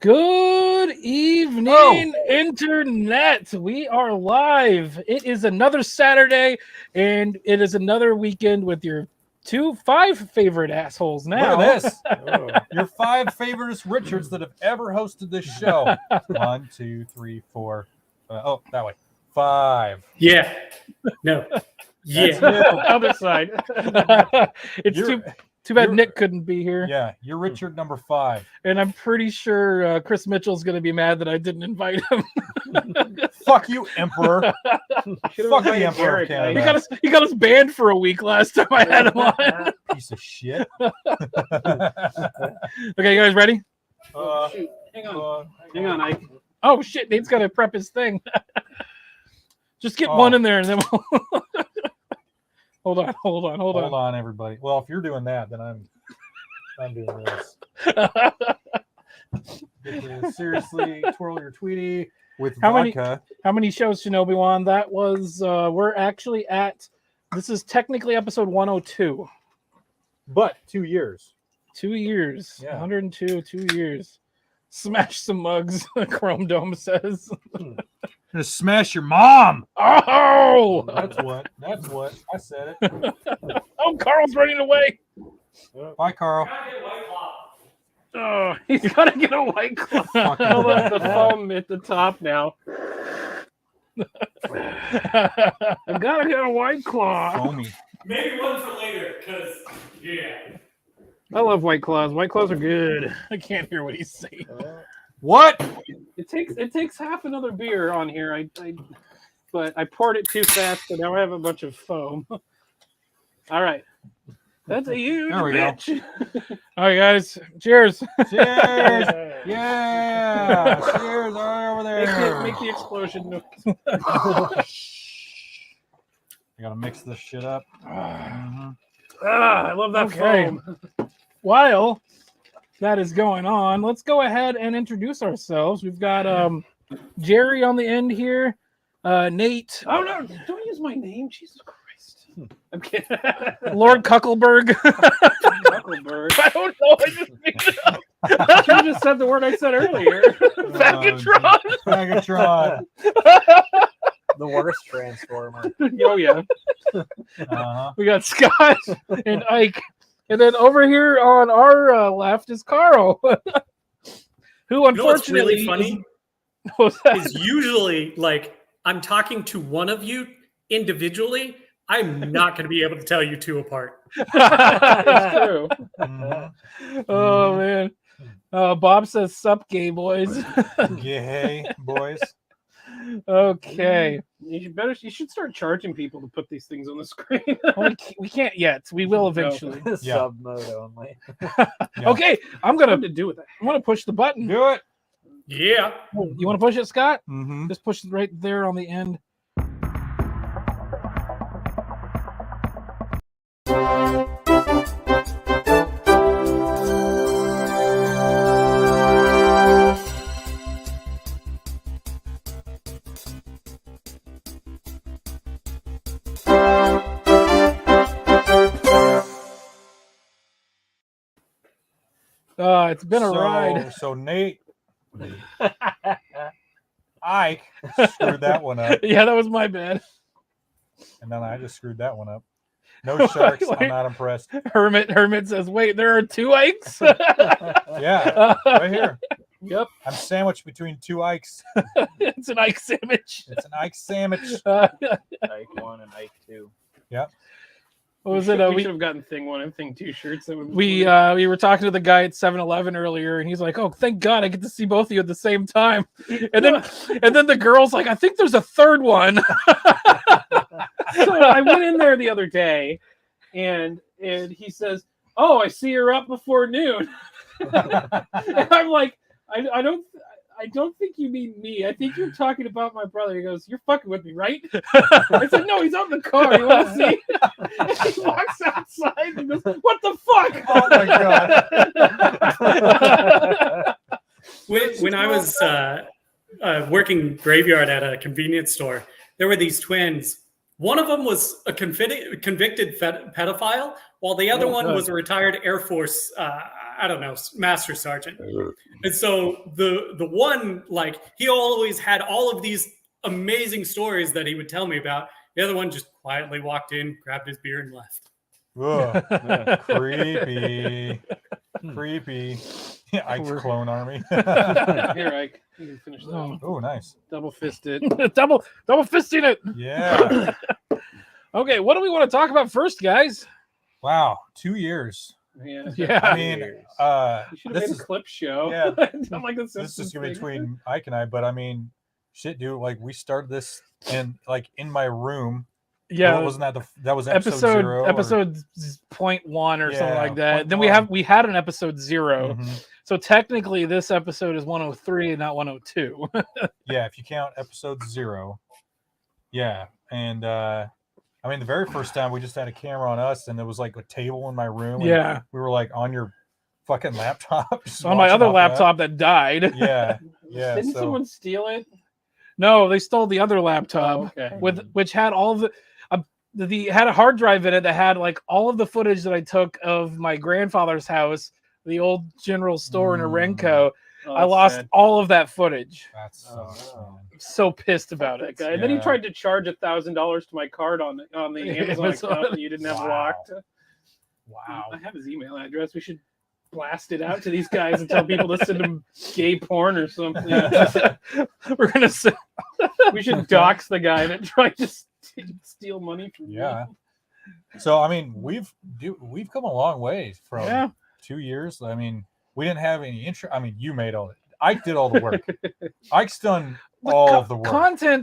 Good evening, Internet. We are live. It is another Saturday, and it is another weekend with your five favorite assholes now. Look at this. Your five favorite Richards that have ever hosted this show. 1, 2, 3, 4. That way. 5. Yeah. No. Yeah. Other side. It's too bad Nick couldn't be here. Yeah, you're Richard number 5. And I'm pretty sure Chris Mitchell's going to be mad that I didn't invite him. Fuck you, Emperor. Fuck the Emperor of Canada. He got us banned for a week last time I had him on. Piece of shit. Okay, you guys ready? Shoot. Hang on, Ike. Oh, shit. Nate's got to prep his thing. Just get one in there and then we'll... Hold on. Hold on, everybody. Well, if you're doing that, then I'm doing this. Seriously, twirl your Tweety with vodka. How many shows should Obi-Wan? That was we're actually at, this is technically episode 102. But 2 years. 2 years. Yeah. 102, 2 years. Smash some mugs, Chrome Dome says. Gonna smash your mom. Oh, That's what. I said it. Oh, Carl's running away. Bye, Carl. Oh, he's gotta get a White Claw. I'll let the foam at the top now. I gotta get a White Claw. Foamy. Maybe one for later, because, yeah. I love White Claws. White Claws are good. I can't hear what he's saying. What? It takes half another beer on here. But I poured it too fast, so now I have a bunch of foam. All right. That's a huge There we bitch. All right, guys. Cheers. Cheers. Yeah. Cheers over there. Make the explosion noise. I gotta mix this shit up. I love that foam. While that is going on, let's go ahead and introduce ourselves. We've got Jerry on the end here. Nate. Oh, no. Don't use my name. Jesus Christ. I'm kidding. Lord Cuckelberg. Cuckelberg. I don't know. I just made it up. You should have just said the word I said earlier. Fagatron. Fagatron. The worst transformer. Oh, yeah. We got Scott and Ike. And then over here on our left is Carl. Who unfortunately What's really funny is is usually, like, I'm talking to one of you individually. I'm not going to be able to tell you two apart. It's true. Oh, man. Bob says, sup, gay boys. Yay, boys. Okay. You should start charging people to put these things on the screen. We can't yet. We will eventually. Yeah. Sub mode only. Yeah. Okay, I'm gonna do with that. I'm gonna push the button. Do it. Yeah. You want to push it, Scott? Mm-hmm. Just push it right there on the end. It's been a ride. So Nate, Ike screwed that one up, Yeah, that was my bad. and then I just screwed that one up. No sharks. I'm not impressed. Hermit says, "Wait, there are two Ikes." Yeah, right here. Yep, I'm sandwiched between two Ikes. it's an Ike sandwich. It's an Ike sandwich. Ike 1 and Ike 2. Yep. What was we it? should have gotten Thing 1 and Thing 2 shirts. We were talking to the guy at 7-Eleven earlier, and he's like, "Oh, thank God, I get to see both of you at the same time." And then the girl's like, "I think there's a third one." So I went in there the other day, and he says, "Oh, I see you're up before noon." And I'm like, I don't think you mean me. I think you're talking about my brother. He goes, "You're fucking with me, right?" I said, "No, he's out in the car. You want to see?" And he walks outside and goes, "What the fuck?" Oh my God. When I was working graveyard at a convenience store, there were these twins. One of them was a convicted pedophile. while the other Oh, one good. was a retired Air Force, I don't know, master sergeant. And so the one, like, he always had all of these amazing stories that he would tell me about. The other one just quietly walked in, grabbed his beer, and left. Ugh, creepy. Creepy. Yeah, Ike's Poor- clone army. Here, Ike, you can finish that. Oh, Oh, nice. Double fisted. double fisting it. Yeah. Okay, what do we want to talk about first, guys? Wow. 2 years. Yeah. Yeah. I mean, You should have this made is a clip show. yeah. Done like the this is Simpsons gonna be thing. between Ike and I, but I mean, shit, dude. Like, we started this in my room. Yeah, Well, wasn't that was episode 0? episode 0.1 or something Yeah, like that. Then 0.1. we had an episode 0. Mhm. So technically this episode is 103 and not 102. Yeah, if you count episode 0. Yeah, and I mean, the very first time we just had a camera on us, and there was like a table in my room. And Yeah. we were like on your fucking laptop. just On my watching other off that. laptop that died. Yeah, yeah. Didn't so, someone steal it? No, they stole the other laptop Oh, okay. which had all of the had a hard drive in it that had like all of the footage that I took of my grandfather's house, the old general store in Orenco. Oh, I that's lost sad. all of that footage. that sucks, man. I'm so pissed about That it. guy. And then he Yeah. tried to charge $1,000 to my card on the Amazon account that you didn't have Wow. locked. Wow. I have his email address. We should blast it out to these guys and tell people to send him gay porn or something. We're gonna say, We should dox the guy that tried to steal money from me. Yeah. So I mean, we've come a long way from yeah. 2 years. I mean, we didn't have any intro. I mean, you made all it. Ike did all the work. Ike's done all of the work.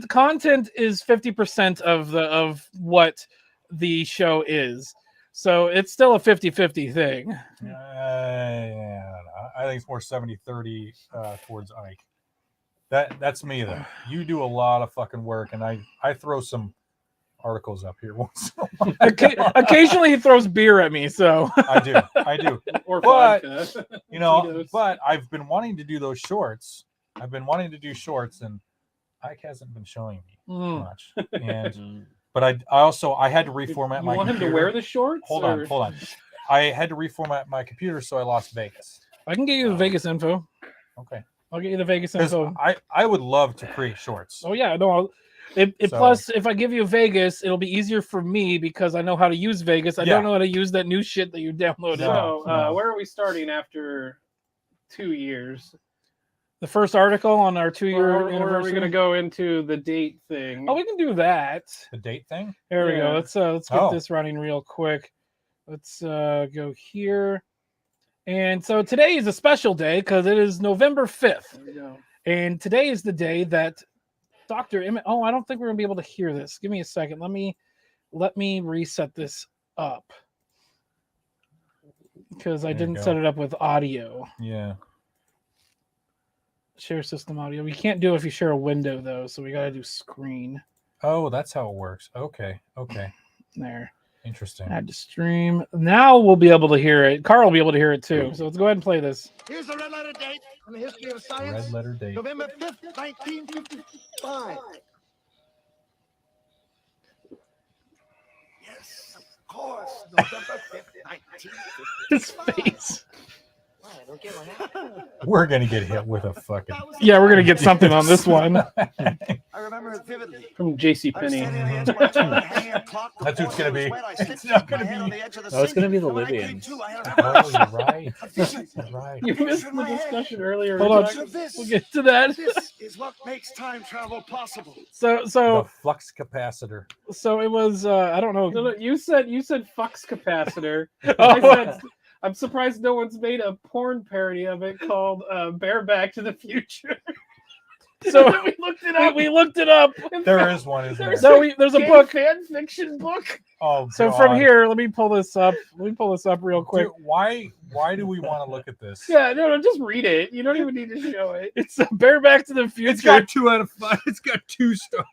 Content is 50% of what the show is. So it's still a 50-50 thing. Yeah, I don't know. I think it's more 70-30 towards Ike. That's me though. You do a lot of fucking work, and I throw some articles up here once in a while. Occasionally he throws beer at me, so I do. Or But- vodka. You know, Tito's. but I've been wanting to do those shorts. I've been wanting to do shorts, and Ike hasn't been showing me mm. much. And but I had to reformat You my want him computer. to wear the shorts? Hold or- on. I had to reformat my computer, so I lost Vegas. I can get you the Vegas info. Okay. I'll get you the Vegas 'Cause info. I would love to create shorts. Oh yeah, no. So- Plus, if I give you Vegas, it'll be easier for me because I know how to use Vegas. I Yeah. don't know how to use that new shit that you downloaded. No. So, where are we starting after 2 years? The first article on our 2-year Or are we anniversary. going to go into the date thing? Oh, we can do that. The date thing? There we go. Yeah. Let's get Oh. this running real quick. Let's go here. And so today is a special day because it is November 5th. There we go. And today is the day that Dr. Emmett. Oh, I don't think we're gonna be able to hear this. Give me a second. Let me reset this up because I There you didn't go. set it up with audio. Yeah. Share system audio. We can't do it if you share a window though, so we gotta do screen. Oh, that's how it works. Okay. There. Interesting. Add to stream. Now we'll be able to hear it. Carl will be able to hear it too. So let's go ahead and play this. Here's the red letter date in the history of science. Red letter date. November 5th, 1955. Yes, of course. November 5th, 1955. His face. Wow, don't get my We're gonna get hit with a fucking. Yeah, we're gonna get something on this one. I remember it vividly. From J.C. I was Penney. standing on the edge of my chair, hanging a clock. That's who it's gonna be. I It's slipped not my gonna hand be- on the edge of the No, it's sink, gonna be the and when I came Libyans. to, I had a Oh, you're right. a vision. You're right. You missed in the my head. discussion earlier. Hold on. So this, We'll get to that. this is what makes time travel possible. So The flux capacitor. it was I don't know. No, no, you said fucks capacitor. Oh. I said I'm surprised no one's made a porn parody of it called Bareback to the Future. So we looked it up. we looked it up. There is one, isn't there? No, there's a Gay book. fan fiction book. Oh, So from God. here, let me pull this up. Real quick. Dude, why do we want to look at this? Yeah, no, just read it. You don't even need to show it. It's Bareback to the Future. It's got 2 out of 5. It's got 2 stars.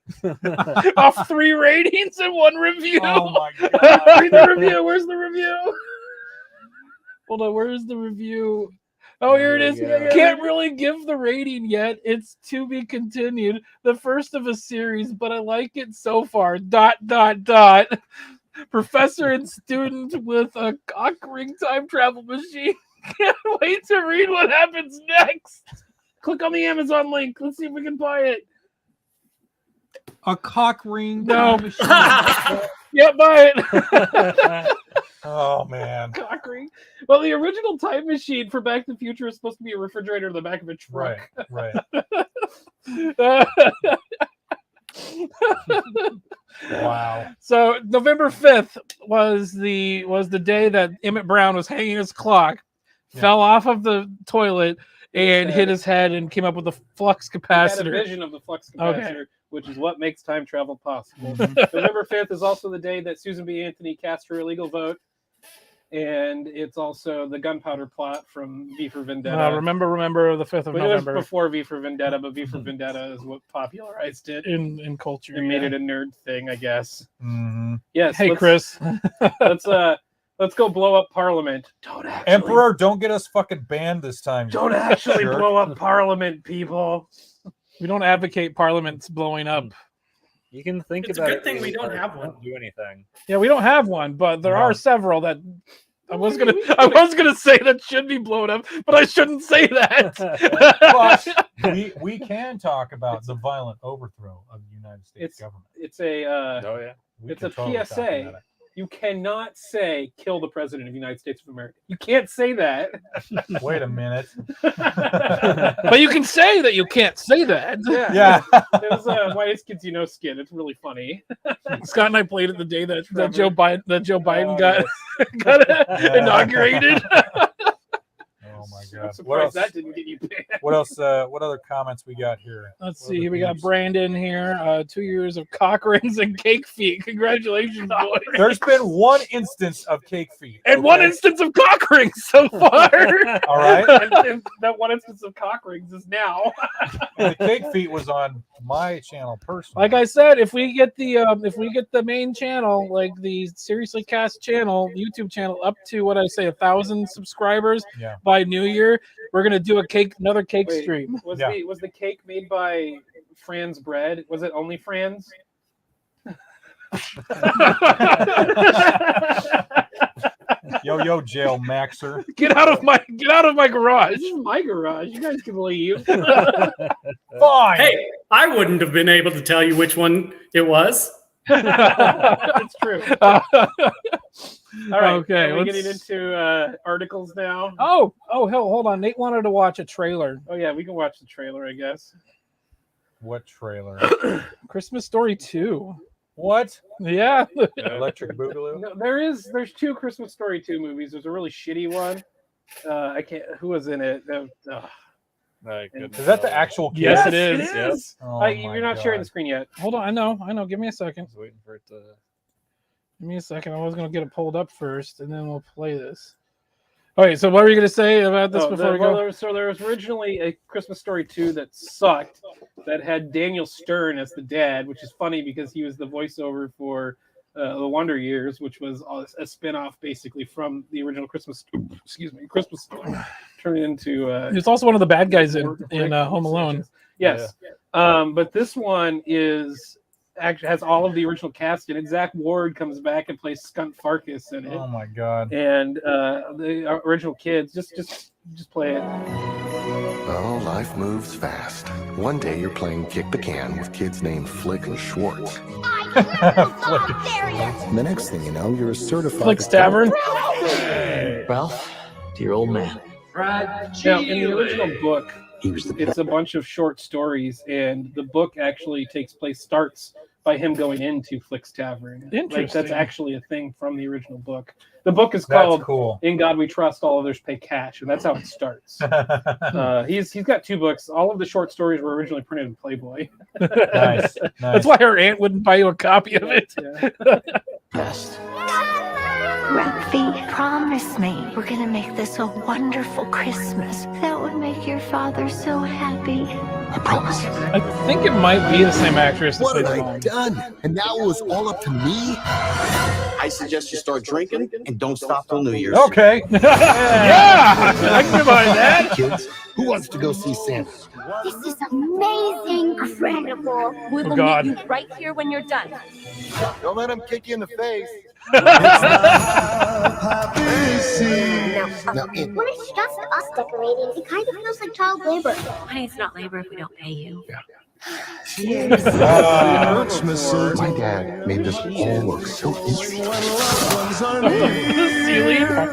off 3 ratings and 1 review. Oh my God. Read the review. Where's the review? Hold on, where's the review? Oh, here it is. There we go. Can't really give the rating yet. It's to be continued. The first of a series, but I like it so far. ... Professor and student with a cock ring time travel machine. Can't wait to read what happens next. Click on the Amazon link. Let's see if we can buy it. A cock ring. No. Yeah, buy it. Oh man. Cock ring. Well, the original time machine for Back to the Future is supposed to be a refrigerator in the back of a truck. Right. Wow. So November 5th was the day that Emmett Brown was hanging his clock, fell off of the toilet and hit his head and came up with a flux He had a capacitor. vision of the flux capacitor, Okay. which is what makes time travel possible. November 5th is also the day that Susan B. Anthony cast her illegal vote. And it's also the gunpowder plot from V for Vendetta. Remember the 5th of But it was November before V for Vendetta, but V for Vendetta is what popularized it in culture. and made it a nerd thing, I guess. Mm-hmm. Yes. Hey, let's- Chris. Let's go blow up Parliament. Don't actually, Emperor, don't get us fucking banned this time. Don't actually Jerk. blow up Parliament, people. We don't advocate Parliament's blowing up. You can think It's a about good it. thing we really don't hard. have one. Don't do anything. Yeah, we don't have one, but there No. are several that I was gonna say that should be blown up, but I shouldn't say that. But we can talk about the violent overthrow of the United States government. It's a Oh yeah. We it's can a totally talk PSA. about it. You cannot say kill the president of the United States of America. You can't say that. Wait a minute. But you can say that you can't say that. Yeah. It was Whitest Kids You Know Skin. It's really funny. Scott and I played it the day that Trevor. Joe Biden Oh, got yes. inaugurated. Oh my I'm god. What surprised else? that didn't get you banned. What else? What other comments we got here? Let's What see. other We got things? Brandon here. 2 years of cock rings and cake feet. Congratulations, boys. There's been one instance of cake feet. And one okay? instance of cock rings so far. All right. And that one instance of cock rings is now. And the cake feet was on my channel personally. Like I said, if we get the main channel, like the Seriously Cast channel, YouTube channel, up to what I say 1,000 subscribers Yeah. by New Year, we're gonna do another cake Wait, stream. Was Yeah. the cake made by Fran's Bread? Was it only Fran's? Yo, jail maxer. Get out of my garage. This is my garage. You guys can leave. Fine. Hey, I wouldn't have been able to tell you which one it was. It's true. All right. Okay, Are we let's- getting into articles now? Oh, hell, hold on. Nate wanted to watch a trailer. Oh yeah, we can watch the trailer, I guess. What trailer? Christmas Story 2. What? Yeah. Electric Boogaloo? No, there's 2 Christmas Story 2 movies. There's a really shitty one. I can't. Who was in it? Is that the actual kid? Yes, it is. It is. Oh You're not sharing the God. screen yet. Hold on. I know. Give me a second. I was waiting for it to. Give me a second. I was going to get it pulled up first, and then we'll play this. Okay, so what were you going to say about this before we go? There was originally a Christmas Story 2 that sucked, that had Daniel Stern as the dad, which is funny because he was the voiceover for The Wonder Years, which was a spin-off basically from the original Christmas Story, turning into He's also one of the bad guys in Home Alone. Yes. But this one actually has all of the original cast in it. Zach Ward comes back and plays Skunt Farkas in it. Oh my God. And the original kids, just play it. Oh, life moves fast. One day you're playing kick the can with kids named Flick and Schwartz. The next thing you know, you're a certified Flick's Tavern. Ralph, dear old man. Now, in the original book, He was the it's a bunch of short stories, and the book actually starts by him going into Flick's Tavern. Like, Interesting. that's actually a thing from the original book. The book is That's called cool. In God We Trust, All Others Pay Cash, and that's how it starts. He's got 2 books. All of the short stories were originally printed in Playboy. Nice. That's why her aunt wouldn't buy you a copy of it. Yeah. best. Ralphie, promise me we're gonna make this a wonderful Christmas. That would make your father so happy. I promise. I think it might be the same actress. that What had played the I mom. done? And now it was all up to me? I suggest you start drinking and don't stop till New Year's. Okay. Yeah, I can buy that. Kids, who wants to go see Santa? This is amazing, incredible. We will God. meet you right here when you're done. Don't let him kick you in the face. When it's just us decorating, it kind of feels like child labor. Honey, it's not labor if we don't pay you. My dad made this all look so easy. That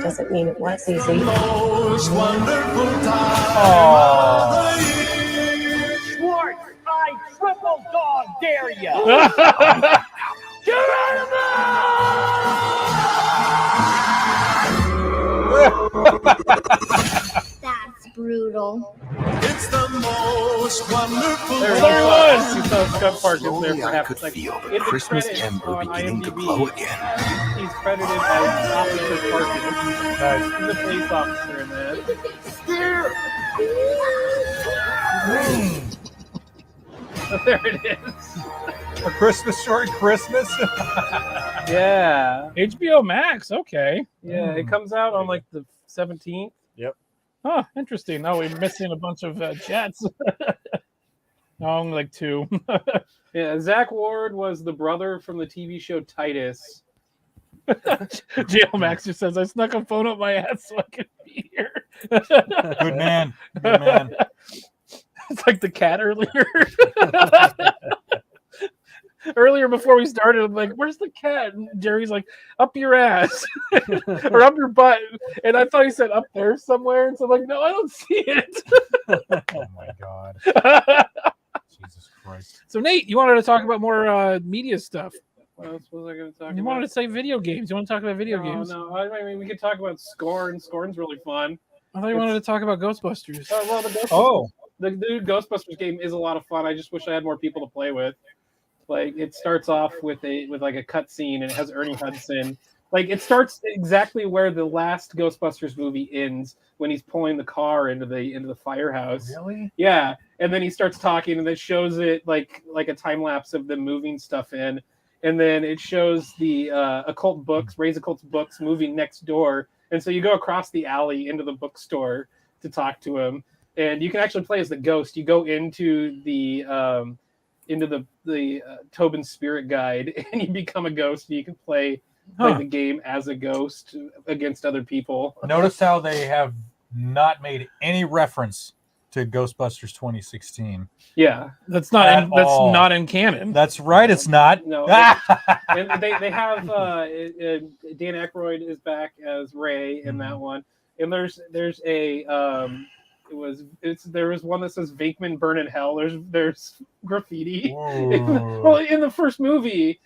doesn't mean it was easy. Schwartz, I triple dog dare you. That's brutal. It's the most wonderful. There he was. You saw Scott Park is there Slowly, for I half could a second. feel the In the Christmas credits ember on beginning to IMDb, glow again. He's credited as Officer Parkin. He's a police officer in that. There it is. A Christmas story, Christmas. Yeah. HBO Max. Okay. Yeah, it comes out on like the 17th. Oh, interesting. Oh, we're missing a bunch of jets. No, only like 2. Yeah, Zach Ward was the brother from the TV show Titus. JL Max just says, I snuck a phone up my ass so I could be here. Good man. Good man. It's like the cat earlier. Earlier before we started, I'm like, where's the cat? And Jerry's like, up your ass or up your butt. And I thought he said up there somewhere. And so I'm like, no, I don't see it. Oh my God. Jesus Christ. So Nate, you wanted to talk about more media stuff. What else was I going to talk You about? wanted to say video games. You want to talk about video games? No, I mean, we could talk about Scorn. Scorn's really fun. I thought you wanted to talk about Ghostbusters. Well, the new Ghostbusters game is a lot of fun. I just wish I had more people to play with. Like, it starts off with like a cutscene, and it has Ernie Hudson. Like, it starts exactly where the last Ghostbusters movie ends, when he's pulling the car into the firehouse. Really? Yeah, and then he starts talking, and it shows it like a time lapse of them moving stuff in, and then it shows the occult books, Ray's Occult Books, moving next door, and so you go across the alley into the bookstore to talk to him, and you can actually play as the ghost. You go into the Tobin Spirit Guide, and you become a ghost, and you can play the game as a ghost against other people. Notice how they have not made any reference to Ghostbusters 2016. Yeah, that's not in canon. That's right, it's not. No, and they have Dan Aykroyd is back as Ray in that one, and there's a there was one that says Venkman burn in hell. There's graffiti. Well, in the first movie,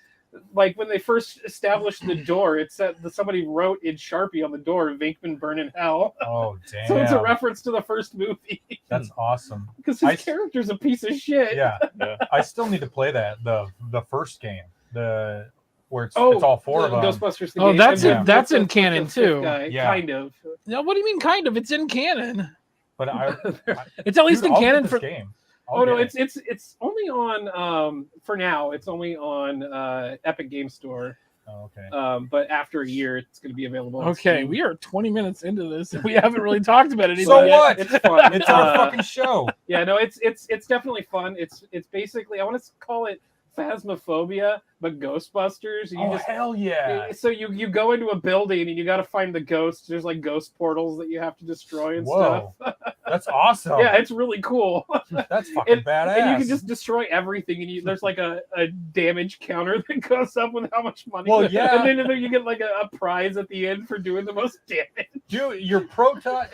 like when they first established the door, it said that somebody wrote in Sharpie on the door, Venkman burn in hell. Oh, damn. So it's a reference to the first movie. That's awesome. Because his character's a piece of shit. Yeah. I still need to play that, the first game, where it's all 4 of them. Ghostbusters. Oh, that's in canon too. Kind of. No, what do you mean kind of? It's in canon. But it's at least in canon for game. It's only on for now. It's only on Epic Game Store. Oh, okay. But after a year, it's going to be available. Okay, we are 20 minutes into this, and we haven't really talked about anything. So yet. what? It's fun. It's our fucking show. Yeah, no, it's definitely fun. It's basically, I want to call it Phasmophobia, but Ghostbusters. Hell yeah! So you go into a building and you got to find the ghosts. There's like ghost portals that you have to destroy and stuff. That's awesome. Yeah, it's really cool. That's fucking badass. And you can just destroy everything, and there's like a damage counter that goes up with how much money. Well, yeah. And then you get like a prize at the end for doing the most damage. Dude, your proton.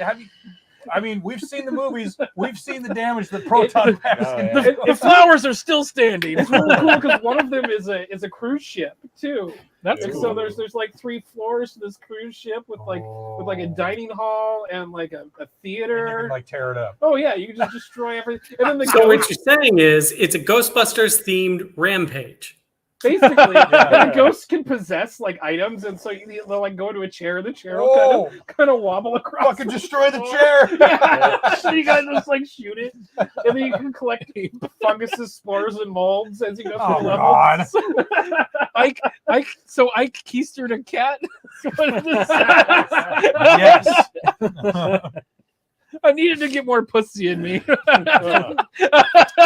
I mean, we've seen the movies. We've seen the damage that proton packs can do. The flowers are still standing. It's really cool because one of them is a cruise ship too. That's cool. So there's like 3 floors to this cruise ship with like a dining hall and like a theater. And you can like tear it up. Oh yeah, you can just destroy everything. And then So what you're saying is it's a Ghostbusters themed rampage. Basically, the ghosts can possess like items, and so they'll like go into a chair. The chair will kind of wobble across. Fucking destroy the chair. Yeah. So you guys just like shoot it, and then you can collect funguses, spores, and molds as you go through levels. Ike keistered a cat. Yes. I needed to get more pussy in me.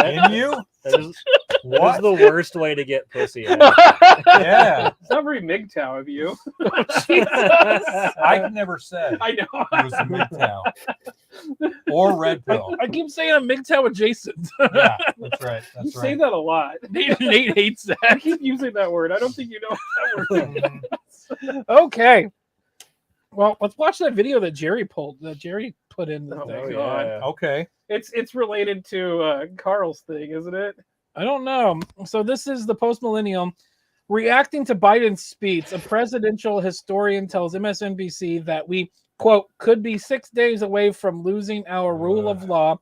In you? That is the worst way to get pussy. Yeah. It's not very MGTOW of you. I've never said I know. it was a MGTOW or red pill. I keep saying I'm MGTOW adjacent. Yeah, that's right. You That's say right. that a lot. Nate hates that. I keep using that word. I don't think you know what that word is. Okay. Well, let's watch that video that Jerry put in the Oh, thing. God. Okay. It's related to Carl's thing, isn't it? I don't know. So this is the post-millennial reacting to Biden's speech. A presidential historian tells MSNBC that we, quote, could be 6 days away from losing our rule of law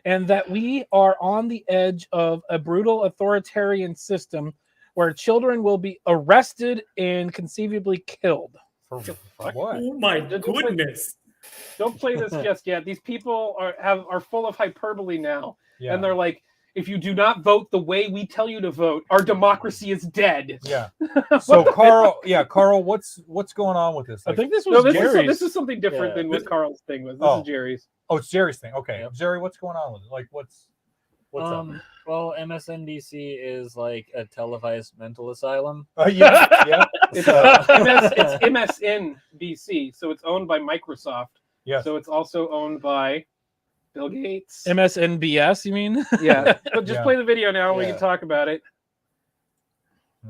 and that we are on the edge of a brutal authoritarian system where children will be arrested and conceivably killed. For what? Oh my goodness. Don't play this just yet. These people are full of hyperbole now. Yeah. And they're like, if you do not vote the way we tell you to vote, our democracy is dead. Yeah. So Carl, what's going on with this? I think this No, was Jerry's. this is something different than what Carl's thing was. This is Jerry's. Oh, it's Jerry's thing. Okay. Yep. Jerry, what's going on with it? Like what's up? Well, MSNBC is like a televised mental asylum. Yeah. It's MSNBC, so it's owned by Microsoft. Yeah. So it's also owned by Bill Gates. MSNBS, you mean? Yeah. But just Yeah. play the video now and we Yeah. can talk about it.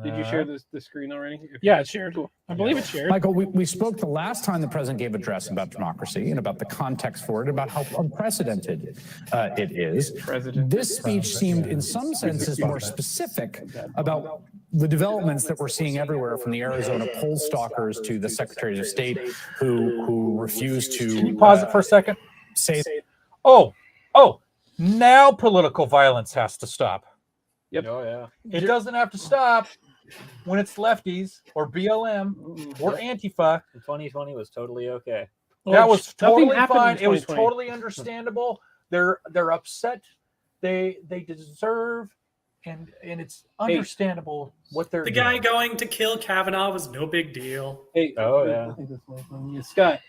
Did you share the screen already? Yeah, it's shared. I believe it's shared. Michael, we spoke the last time the president gave address about democracy and about the context for it, about how unprecedented it is. This speech seemed in some senses more specific about the developments that we're seeing everywhere, from the Arizona poll stalkers to the secretaries of state who refuse to... Can you pause it for a second? Say... Oh, now political violence has to stop. Yep. Oh, yeah. It doesn't have to stop when it's lefties or BLM or Antifa. 2020 was totally okay. That was totally happened in fine. It was 2020. totally understandable. They're upset. They deserve, and it's understandable what they're The doing. guy going to kill Kavanaugh was no big deal. Hey, Scott,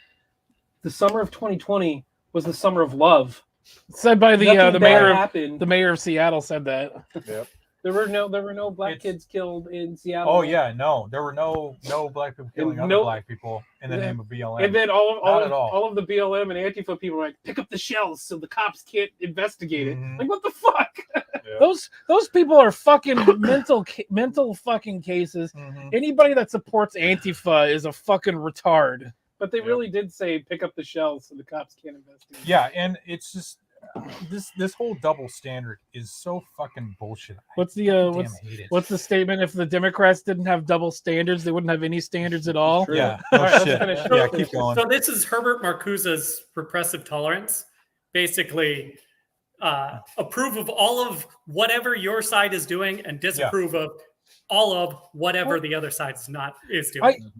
the summer of 2020 was the summer of love. Said by the Nothing mayor. bad happened. The mayor of Seattle said that. Yep. There were no black kids killed in Seattle. Oh yeah, no, there were no black people killing other black people in the name of BLM. And then all of the BLM and Antifa people were like, pick up the shells so the cops can't investigate it. Like, what the fuck? Yeah. Those people are fucking mental fucking cases. Anybody that supports Antifa is a fucking retard. But they really did say pick up the shells so the cops can't investigate. Yeah, and it's just this whole double standard is so fucking bullshit. What's the Damn, I hate it. what's the statement? If the Democrats didn't have double standards, they wouldn't have any standards at all. Yeah, All no right, let's shit. finish. Yeah, keep going. So this is Herbert Marcuse's repressive tolerance. Basically, approve of all of whatever your side is doing and disapprove of all of whatever the other side is doing.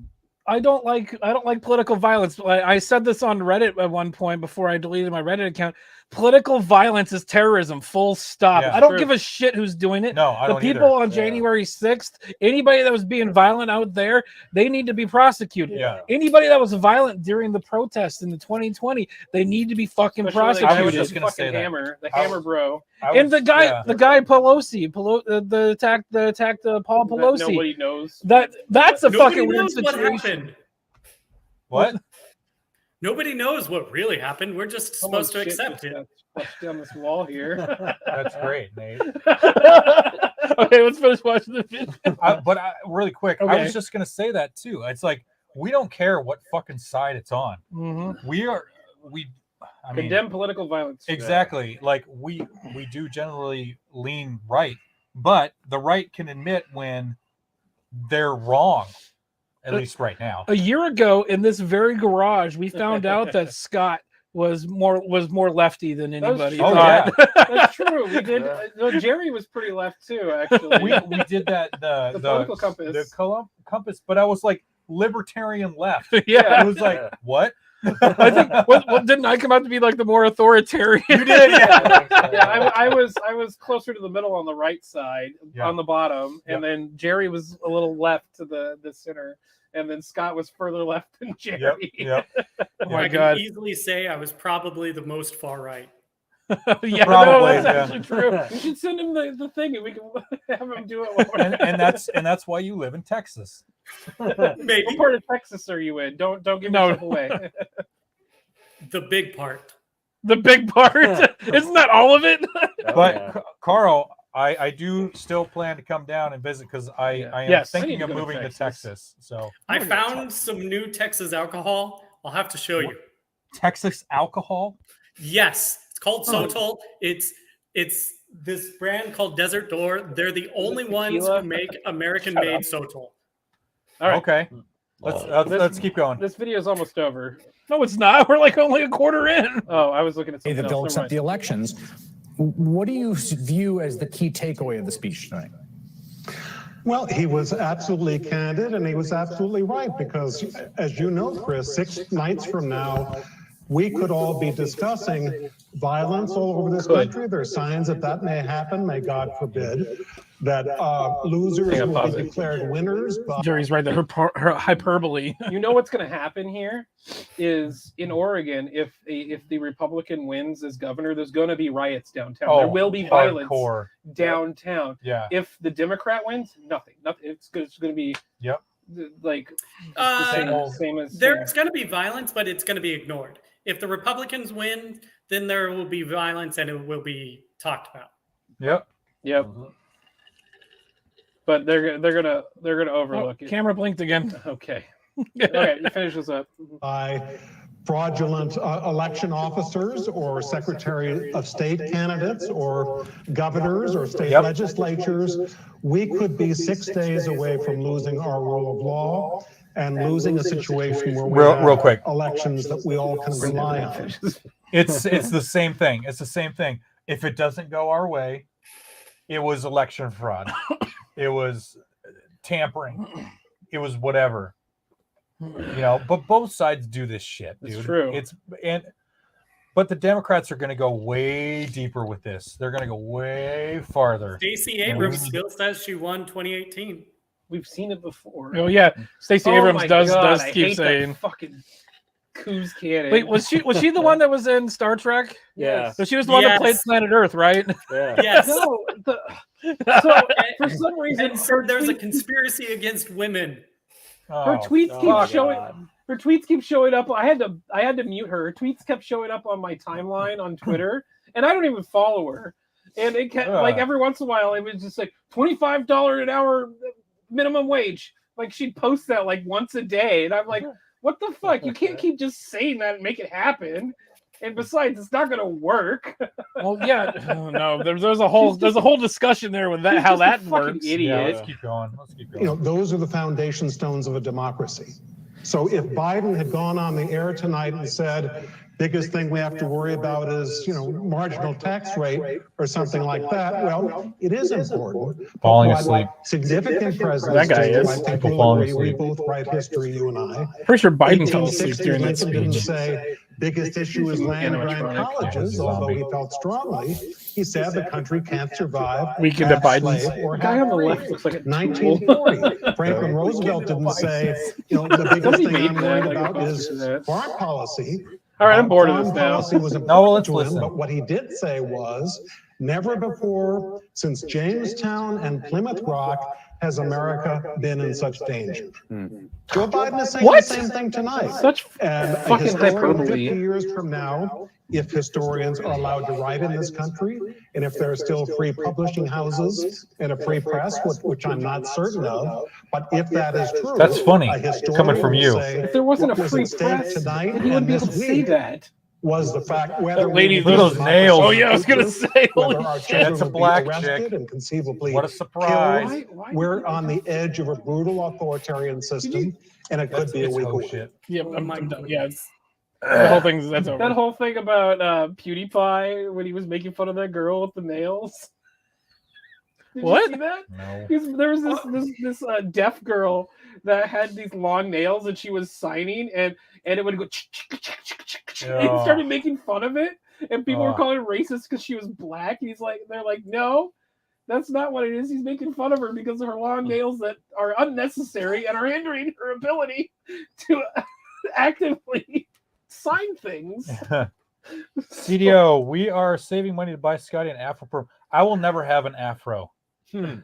I don't like political violence. I said this on Reddit at one point before I deleted my Reddit account. Political violence is terrorism, full stop. Yeah, I don't true. give a shit who's doing it. No, I the don't people either. on January 6th, anybody that was being violent out there, they need to be prosecuted. Yeah. Anybody that was violent during the protests in the 2020, they need to be fucking Especially prosecuted. I was just gonna say that. Hammer, the Hammer bro. And the guy Pelosi, the attacked Paul Pelosi. That nobody knows. That's a Nobody fucking weird knows what situation. happened. What? Nobody knows what really happened. We're just supposed to accept it. Flushed down this wall here. That's great, Nate. Okay, let's finish watching the video. But really quick, I Okay. was just gonna say that too. It's like we don't care what fucking side it's on. I mean, Condemn political violence. exactly. Like we do generally lean right, but the right can admit when they're wrong. At least right now. A year ago, in this very garage, we found out that Scott was more lefty than anybody. Oh thought. yeah, That's true. We did. No, Jerry was pretty left too, actually. we did that the political compass. the compass, but I was like libertarian left. Yeah. It was like what? I think what didn't I come out to be like the more authoritarian? You did, yeah. Yeah, I was closer to the middle on the right side, on the bottom, and then Jerry was a little left to the center, and then Scott was further left than Jerry. Yep. Oh my I God. can easily say I was probably the most far right. Yeah, Probably, no, that's yeah. actually true. You should send him the thing, and we can have him do it. While we're and that's why you live in Texas. Maybe What part of Texas are you in? Don't give No. yourself away. the big part. The big part. Isn't that all of it? But Carl, I do still plan to come down and visit because I am Yes. I need thinking to of go to moving to Texas. Texas. So I found some new Texas alcohol. I'll have to show you. Texas alcohol. Yes, it's called Sotol. It's this brand called Desert Door. They're the only ones who make American-made Sotol. All right. Okay, let's keep going. This video is almost over. No, it's not. We're like only a quarter in. Oh, I was looking at Hey, something that they'll else. accept the elections. What do you view as the key takeaway of the speech tonight? Well, he was absolutely candid and he was absolutely right because, as you know, Chris, 6 nights from now, we could all be discussing violence all over this country. There are signs that may happen, may God forbid, that losers will be declared winners. Jerry's right. That her hyperbole. You know what's going to happen here is in Oregon, if the Republican wins as governor, there's going to be riots downtown. There will be violence downtown. Yeah. If the Democrat wins, nothing. It's going to be like the same as there's going to be violence, but it's going to be ignored. If the Republicans win, then there will be violence and it will be talked about. Yep. But they're gonna overlook it. Camera blinked again. Okay. Okay, you finish this up. By fraudulent election officers or Secretary of State candidates or governors or state legislatures, we could be 6 days away from losing our rule of law and losing a situation where we have real quick elections that we all can rely on. It's the same thing. It's the same thing. If it doesn't go our way, it was election fraud. It was tampering. It was whatever. But both sides do this shit, dude. It's true. But the Democrats are going to go way deeper with this. They're going to go way farther. Stacey Abrams still says she won 2018. We've seen it before. Oh yeah, Stacey Abrams does I keep hate saying. that fucking Coos cannon. Wait, was she the one that was in Star Trek? Yeah. So she was the one that played Planet Earth, right? Yeah. Yes. No, so for some reason, there's a conspiracy against women. Her tweets keep showing. Her tweets keep showing up. I had to mute her. Her tweets kept showing up on my timeline on Twitter, and I don't even follow her. And it kept like every once in a while, it was just like $25 an hour minimum wage. Like she'd post that like once a day, and I'm like, what the fuck? You can't keep just saying that and make it happen. And besides, it's not going to work. Well, yeah, no. There's a whole discussion there with that how that works. Idiot. Yeah, let's keep going. Those are the foundation stones of a democracy. So if Biden had gone on the air tonight and said, biggest thing we have to worry about is, marginal tax rate or something like that, well, it is important. Falling asleep. Significant presidents, That guy is. I think People we'll falling agree, we asleep. both write history, you and I. Pretty sure Biden fell asleep 1860, during that Lincoln didn't speech. say biggest issue is land grant Animatronic. colleges, although he felt strongly. He said the country can't survive. Weekend at half Biden's. slave or The guy on the half left free. looks like a 1940. Franklin Roosevelt didn't say, the biggest thing I'm worried like about a is that. foreign policy. All right, I'm bored of Foreign this now. policy was No, important let's to him, listen. but what he did say was, never before since Jamestown and Plymouth Rock has America been in such danger. Joe Biden is saying the same thing tonight. Such And a fucking historian hyperbole. 50 years from now, if historians are allowed to write in this country, and if there are still free publishing houses and a free press, which I'm not certain of, but if that is true, That's funny, a historian coming from will you. say, If there wasn't what a was free at stake press, tonight then you wouldn't be and able to this say week that. was the fact whether That lady, we look at those nails. Oh yeah, I was gonna say, whether holy our shit. children That's a would be black arrested chick. and conceivably What a surprise. killed. We're on the edge of a brutal authoritarian system, and it could be a It's week oh away. shit. Yeah, Oh my I'm done. goodness. Yeah, the whole thing's that's over. That whole thing about PewDiePie when he was making fun of that girl with the nails. Did What? you see that? No. There was this deaf girl that had these long nails and she was signing and it would go and started making fun of it and people were calling her racist because she was black. They're like, no, that's not what it is. He's making fun of her because of her long nails that are unnecessary and are hindering her ability to actively sign things. CDO, we are saving money to buy Scotty an afro perm. I will never have an afro.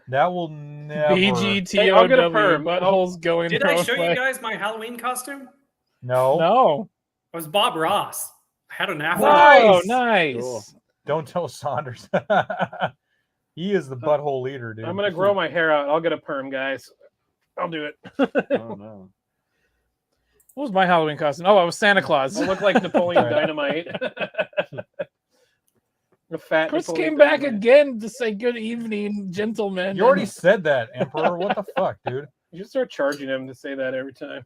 That will never. BGTOW, I'll get a perm. buttholes going. Did I show you guys my Halloween costume? No. I was Bob Ross. I had an afro. Nice. Nice. Cool. Don't tell Saunders. He is the butthole leader, dude. I'm gonna grow my hair out. I'll get a perm, guys. I'll do it. Oh no. What was my Halloween costume? Oh, I was Santa Claus. I look like Napoleon Dynamite. A fat Chris Napoleon came back Dynamite. again to say good evening, gentlemen. You already said that, Emperor. What the fuck, dude? You should start charging him to say that every time.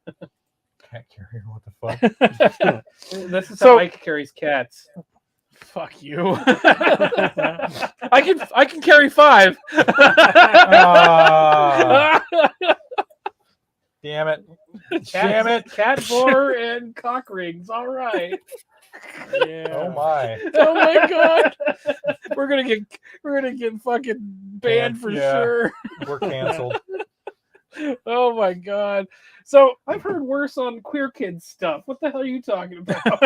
Cat carrier. What the fuck? This is So- how Mike carries cats. Fuck you. I can carry 5. Damn it. Cat, Damn it. Cat boar and cock rings. All right. Yeah. Oh my. Oh my god. We're gonna get fucking banned for Yeah. sure. We're canceled. Oh my god. So I've heard worse on queer kids stuff. What the hell are you talking about?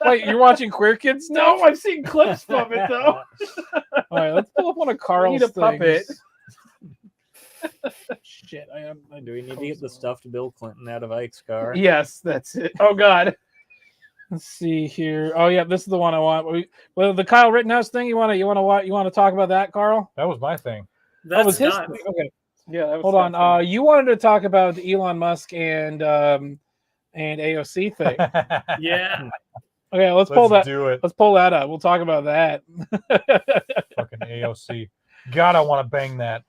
wait, you're watching Queer Kids stuff? No, I've seen clips from it though. All right, let's pull up one of Carl's need a puppet. things. Shit, Do we need to get the stuffed Bill Clinton out of Ike's car? Yes, that's it. Oh God. Let's see here. Oh yeah, this is the one I want. Well, the Kyle Rittenhouse thing. You want to talk about that, Carl? That was my thing. That was his not- thing? Okay. Yeah, that was Hold on. You wanted to talk about the Elon Musk and AOC thing. Yeah. Okay, let's pull that. Do it. Let's pull that up. We'll talk about that. Fucking AOC. God, I want to bang that.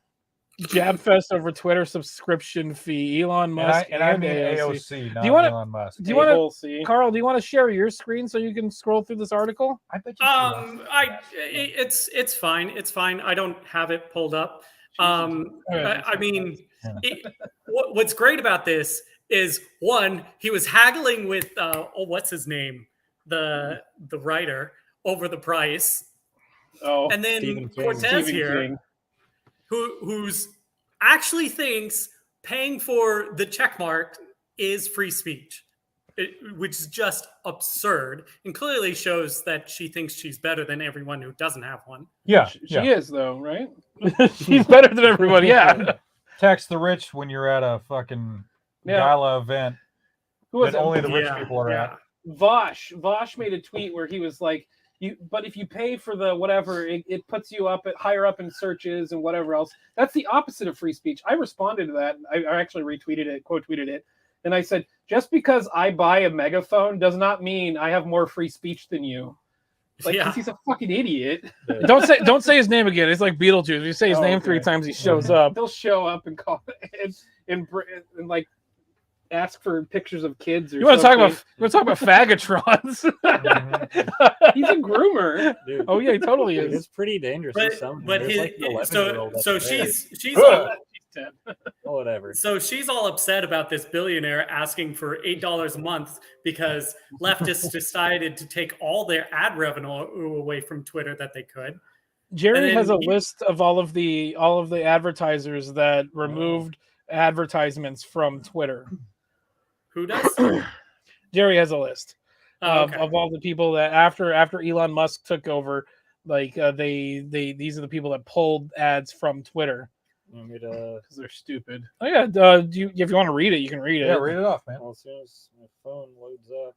Jab fest over Twitter subscription fee. Elon Musk And I mean AOC, not do you want Elon Musk. Do you want to, Carl? Do you want to share your screen so you can scroll through this article? I bet you. It's fine. It's fine. I don't have it pulled up. I mean, what's great about this is one, he was haggling with what's his name, the writer, over the price. Oh, and then Stephen King. Cortez Stephen here, King. who's actually thinks paying for the check mark is free speech, which is just absurd, and clearly shows that she thinks she's better than everyone who doesn't have one. Yeah, She is though, right? She's better than everyone. Yeah. Tax the rich when you're at a fucking gala event. Who was that it? only the rich people are at. Vosh made a tweet where he was like, but if you pay for the whatever, it puts you higher up in searches and whatever else. That's the opposite of free speech. I responded to that. I actually retweeted it, quote tweeted it, and I said, just because I buy a megaphone does not mean I have more free speech than you. Like, 'cause he's a fucking idiot. Don't say his name again. It's like Beetlejuice. If you say his name 3 times, he shows up. He'll show up and call and like ask for pictures of kids. Or You want to talk something. about fagatrons? He's a groomer. Dude, Oh yeah, he totally is. It's pretty dangerous. But There's like an 11-year-old so up there. she's all, Oh, whatever. so she's all upset about this billionaire asking for $8 a month because leftists decided to take all their ad revenue away from Twitter that they could. Jerry And then has a he- list of all of the advertisers that removed advertisements from Twitter. Who does? Jerry has a list Oh, okay. of all the people that after Elon Musk took over, like these are the people that pulled ads from Twitter because they're stupid. Oh yeah, if you want to read it, you can read it. Yeah, read it off, man. Well, as soon as my phone loads up.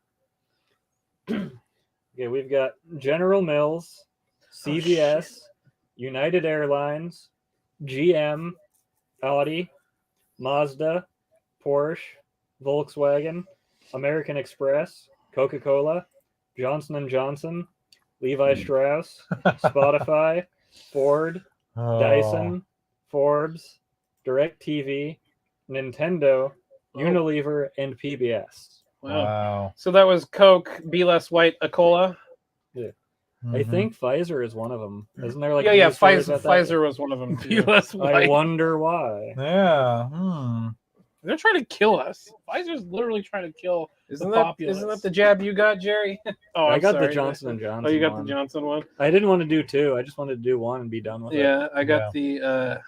Okay, we've got General Mills, CVS, United Airlines, GM, Audi, Mazda, Porsche, Volkswagen, American Express, Coca-Cola, Johnson & Johnson, Levi Strauss, Spotify, Ford, Dyson, Forbes, DirecTV, Nintendo, Unilever, and PBS. Wow. So that was Coke, Be Less White, a cola. Yeah. I think Pfizer is one of them. Isn't there like yeah, news stories Pfizer, about that? Pfizer was one of them. Be Less I White. wonder why. Yeah. They're trying to kill us. Pfizer's literally trying to kill Isn't the that populace. isn't that the jab you got, Jerry? I I'm got sorry. the Johnson & Johnson. Oh, you got one. the Johnson one. I didn't want to do 2. I just wanted to do 1 and be done with it. Yeah, I got the.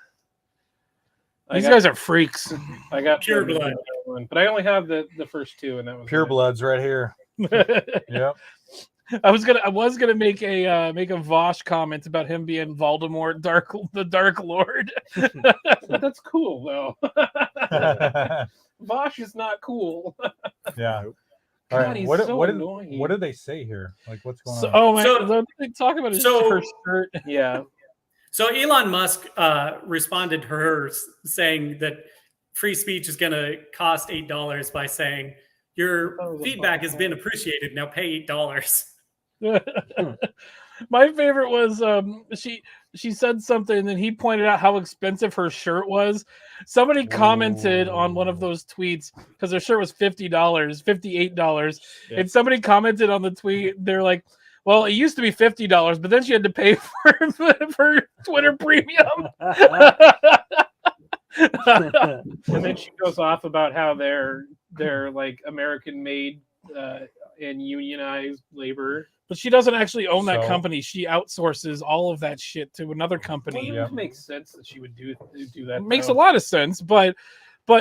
These guys are freaks. I got Pure the blood. one, but I only have the first 2, and that was Pure it. blood's right here. Yep. I was gonna make a Vosh comment about him being Voldemort, the Dark Lord. But that's cool though. Vosh is not cool. Yeah. God, All right. he's What, so what, annoying. what did they say here? Like, what's going So, on? oh my! So- they talk about his so- her shirt. Yeah. So Elon Musk responded to her saying that free speech is going to cost $8 by saying your feedback has been appreciated. Now pay $8. My favorite was she said something and he pointed out how expensive her shirt was. Somebody commented on one of those tweets because her shirt was $50, $58, and somebody commented on the tweet. They're like, "Well, it used to be $50, but then she had to pay for Twitter Premium." And then she goes off about how they're like American made and unionized labor. But she doesn't actually own that So- company. She outsources all of that shit to another company. Well, it makes sense that she would do that. It makes though. a lot of sense, but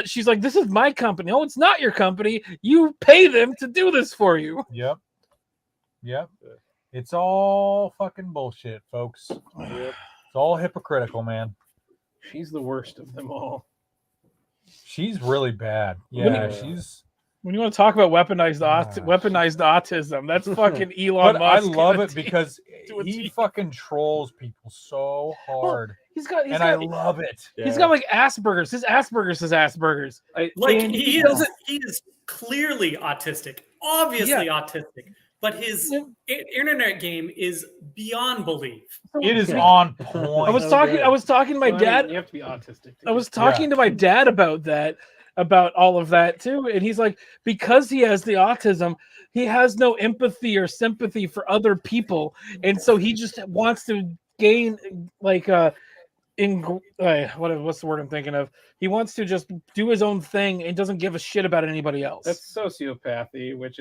she's like, "This is my company." Oh, it's not your company. You pay them to do this for you. Yep. It's all fucking bullshit, folks. It's all hypocritical, man. She's the worst of them all. She's really bad. Yeah, she's. When you want to talk about weaponized autism, that's fucking Elon But Musk. I love it because he fucking trolls people so hard. I love it. He's got like Asperger's. His Asperger's is Asperger's. Like he is clearly autistic, obviously autistic, but his internet game is beyond belief. It is on point. I was talking to my dad. You have to be autistic. I was talking to my dad about all of that too, and he's like, because he has the autism, he has no empathy or sympathy for other people, and so he just wants to gain like what's the word I'm thinking of? He wants to just do his own thing and doesn't give a shit about anybody else. That's sociopathy, which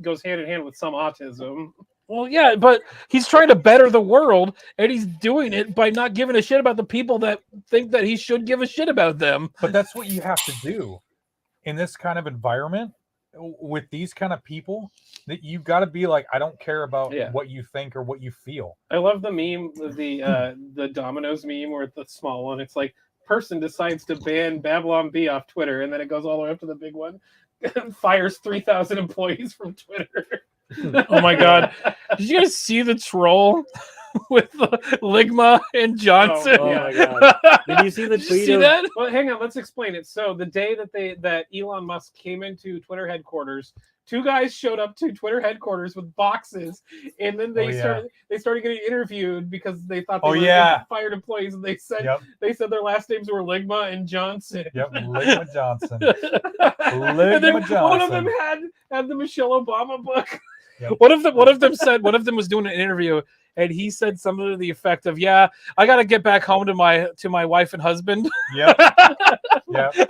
goes hand in hand with some autism. Well, yeah, but he's trying to better the world, and he's doing it by not giving a shit about the people that think that he should give a shit about them. But that's what you have to do in this kind of environment with these kind of people. That you've got to be like, I don't care about what you think or what you feel. I love the meme, the Domino's meme, where the small one, it's like, person decides to ban Babylon Bee off Twitter, and then it goes all the way up to the big one, fires 3,000 employees from Twitter. Oh my god! Did you guys see the troll with Ligma and Johnson? Oh my god! Did you see the Did tweet? you see that? Well, hang on, let's explain it. So the day that Elon Musk came into Twitter headquarters, two guys showed up to Twitter headquarters with boxes, and then they started getting interviewed because they thought they were fired employees, and they said their last names were Ligma and Johnson. Yep, Ligma Johnson. And then one of them had the Michelle Obama book. Yep. One of them was doing an interview, and he said something to the effect of, "Yeah, I got to get back home to my wife and husband." Yep.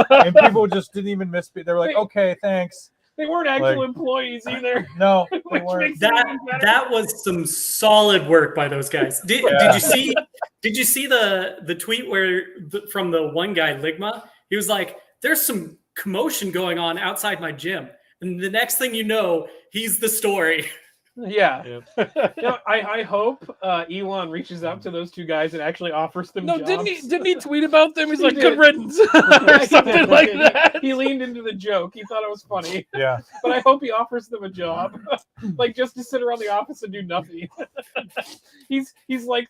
And people just didn't even miss it. They were like, "Okay, thanks." They weren't actual employees either. No, they weren't. That was some solid work by those guys. Did you see? Did you see the tweet from the one guy Ligma? He was like, "There's some commotion going on outside my gym," and the next thing you know, he's the story. Yeah. I hope Elon reaches out to those two guys and actually offers them jobs. Didn't he tweet about them? He's like, "Good riddance," or something like that. He leaned into the joke. He thought it was funny. Yeah. But I hope he offers them a job, like just to sit around the office and do nothing. He's like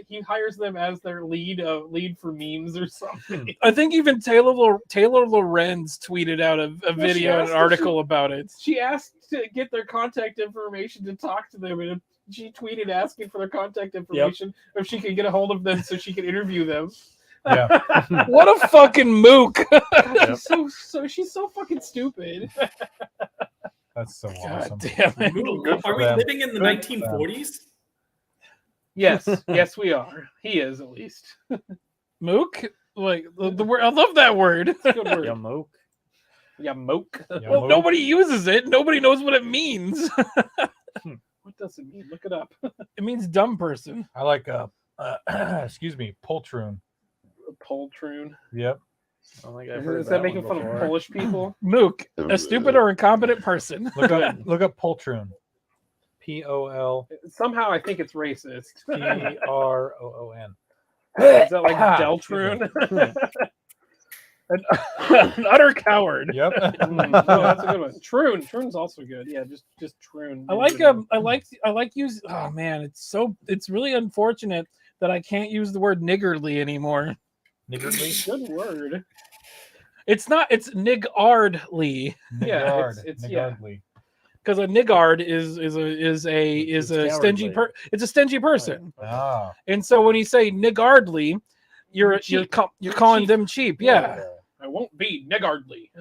he hires them as their lead for memes or something. I think even Taylor Lorenz tweeted out a video and an article about it. She asked to get their contact information to talk to them, and she tweeted asking for their contact information if she could get a hold of them so she could interview them. Yeah. What a fucking mook. God, she's so fucking stupid. That's so awesome. Damn it. Are we living in the 1940s? Yes, we are. He is, at least. Mook? Like the word, I love that word. It's a good word. Yeah, moke. Yeah, moke. Well, nobody uses it. Nobody knows what it means. What does it mean? Look it up. It means dumb person. I like excuse me, poltroon. Poltroon. Yep. I don't think I've heard Is that making one fun of before. Polish people? Mook, a stupid or incompetent person. Look up poltroon. P-O-L-T-R-O-O-N. Somehow I think it's racist. Is that like Deltroon? An utter coward. Yep. Oh, that's a good one. Troon's also good. Yeah, just Troon. I like use. Oh man, it's really unfortunate that I can't use the word niggardly anymore. Niggardly? Good word. It's not. It's niggardly. Yeah, it's niggardly. Because a niggard is a stingy it's a stingy person. Ah. And so when you say niggardly, you're calling them cheap. Yeah. I won't be niggardly.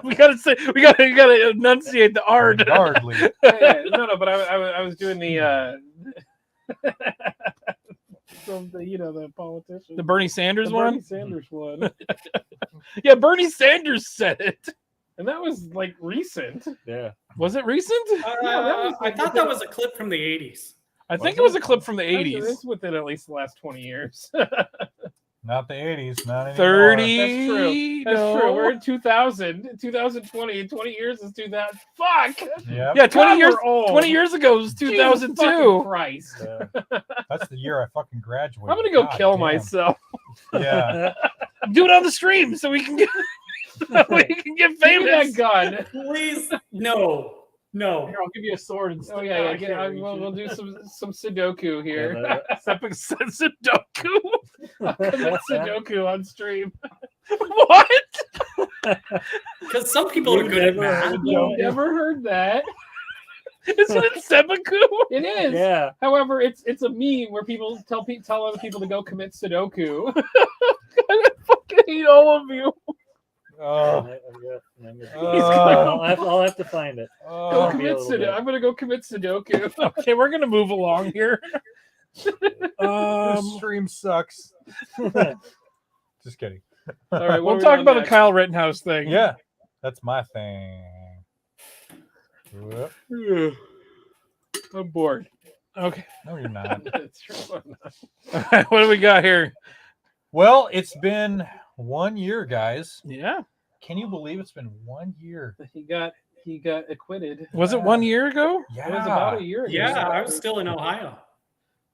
we gotta enunciate the ard. Niggardly. No, but I was doing the the politician. The Bernie Sanders one? Bernie Sanders one. Yeah, Bernie Sanders said it. And that was like recent. Yeah. Was it recent? I thought that was a clip from the 80s. I think it was a clip from the 80s. It's within at least the last 20 years. Not the 80s, not anymore. 30. That's true. That's No. true. We're in 2000, 2020, and 20 years is 2000. Fuck. Yep. Yeah, 20 years. old. 20 years ago was 2002. Christ. That's the year I fucking graduated. I'm gonna go God kill damn. myself. Yeah. Do it on the stream so we can get we can get Give me that famous. gun. Please, no. Here, I'll give you a sword and stuff. Oh yeah, we'll do some Sudoku here. Sudoku. I'll commit Sudoku on stream. What? Because some people are good at math. You've never heard that? Isn't it Seppuku? It is. Yeah. However, it's a meme where people tell other people to go commit Sudoku. I fucking hate all of you. Oh. I'll have to find it. Go commit Sudoku. I'm gonna go commit Sudoku. Okay, we're gonna move along here. This stream sucks. Just kidding. All right, we'll talk about the Kyle Rittenhouse thing. Yeah, that's my thing. Whoop. I'm bored. Okay. No, you're not. That's true. All right, what do we got here? Well, it's been 1 year, guys. Yeah. Can you believe it's been 1 year? He got acquitted. Was it 1 year ago? Yeah. It was about a year ago. Yeah, I was still in Ohio.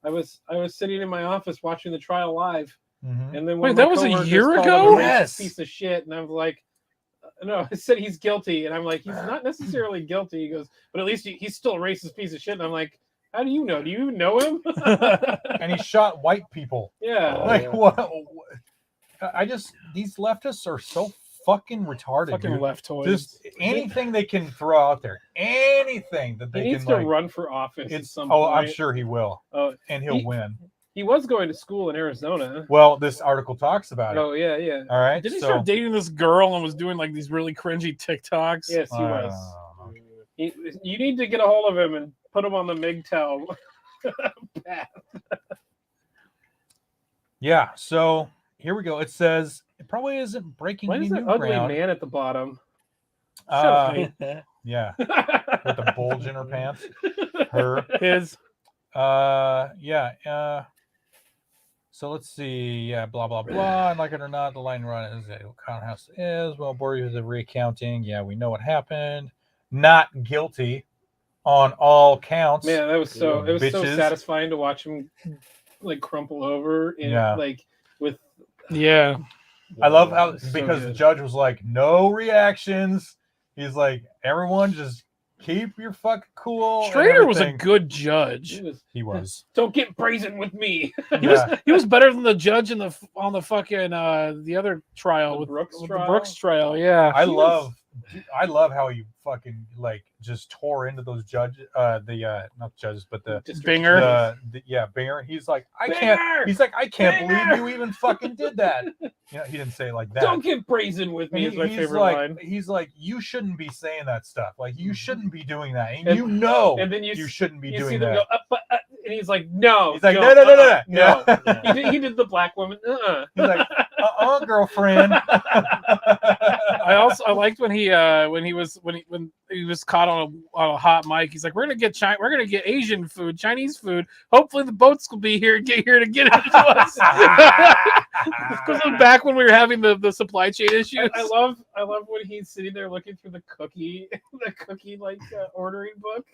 I was sitting in my office watching the trial live, Mhm. and then Wait, one of that my was a coworkers year called him ago? a racist Yes. piece of shit, and I was like, no, I said he's guilty, and I'm like, he's not necessarily guilty. He goes, but at least he's still a racist piece of shit, and I'm like, how do you know? Do you even know him? And he shot white people. Yeah. Like what? These leftists are so fucking retarded. Fucking dude. leftoids. Just anything they can throw out there, anything that He they needs can to run for office at It's some I'm point. sure he will, and he'll win. He was going to school in Arizona. Well, this article talks about it. Oh yeah, yeah. All right. Did he so, start dating this girl and was doing like these really cringy TikToks? Yes, he was. You need to get a hold of him and put him on the MGTOW path. Yeah. So here we go. It says it probably isn't breaking Why any is new that ugly ground. man at the bottom? Yeah, with the bulge in her pants. Her. His. Yeah. So let's see. Yeah, blah blah blah. And like it or not, the line run is House is well. Boris is a recounting. Yeah, we know what happened. Not guilty on all counts. Man, that was so Bitches. satisfying to watch him like crumple over and like with Yeah. I love how So because the good. judge was like, no reactions. He's like, everyone just keep your fucking cool. and Schrader was a everything." good judge. He was. Don't get brazen with me. He was better than the judge on the fucking the other trial with Brooks the trial? Brooks trial. Yeah. I love how he fucking like just tore into those judges, not judges, but the Binger. Binger. He's like, I Binger! can't. He's like, I can't Binger! believe you even fucking did that. You know, he didn't say it like that. Don't get brazen with me is my He's favorite like, line. he's like, you shouldn't be saying that stuff. Like, you shouldn't be doing that, and you know, and then you shouldn't be you doing see them that. go, and he's like, no. He's like, no. no. Yeah. He did the black woman. He's like, girlfriend. I liked when he was caught on a hot mic. He's like, we're gonna get Asian food, Chinese food. Hopefully the boats will be here to get it to us. Because back when we were having the supply chain issues. I love when he's sitting there looking through the cookie like ordering book.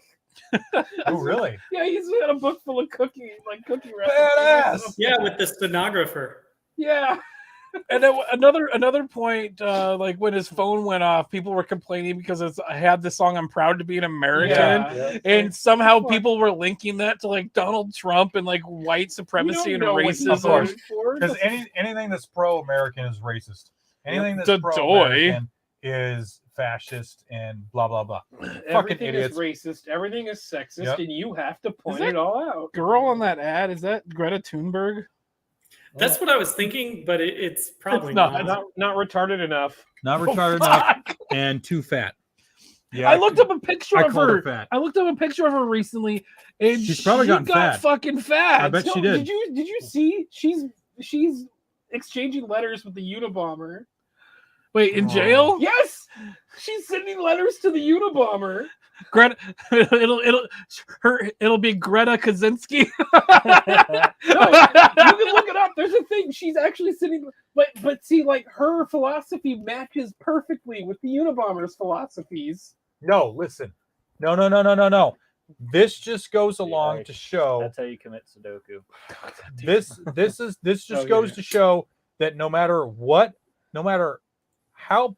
Oh, really? Yeah, he's got a book full of cookie recipes. Badass. Yeah, with the stenographer. Yeah. And then another point, like when his phone went off, people were complaining because I had the song "I'm Proud to Be an American," Yeah. and somehow people were linking that to like Donald Trump and like white supremacy and racism. Because anything that's pro-American is racist. Anything Yep. that's pro-American is fascist and blah blah blah. Fucking Everything idiots. is racist. Everything is sexist, Yep. and you have to point that it all out. Girl on that ad, is that Greta Thunberg? That's what I was thinking, but it's probably not retarded enough. Not Oh, retarded enough and too fat. Yeah, I looked up a picture I of called her. her fat. I looked up a picture of her recently, and She's probably she gotten got fat. fucking fat. I bet she did. Did you see? She's exchanging letters with the Unabomber. Wait, in jail? Yes, she's sending letters to the Unabomber. Greta, it'll be Greta Kaczynski. No, you can look it up. There's a thing. She's actually sitting, but see, like her philosophy matches perfectly with the Unabomber's philosophies. No, listen. No. This just goes along to show. That's how you commit Sudoku. This just goes to show that no matter how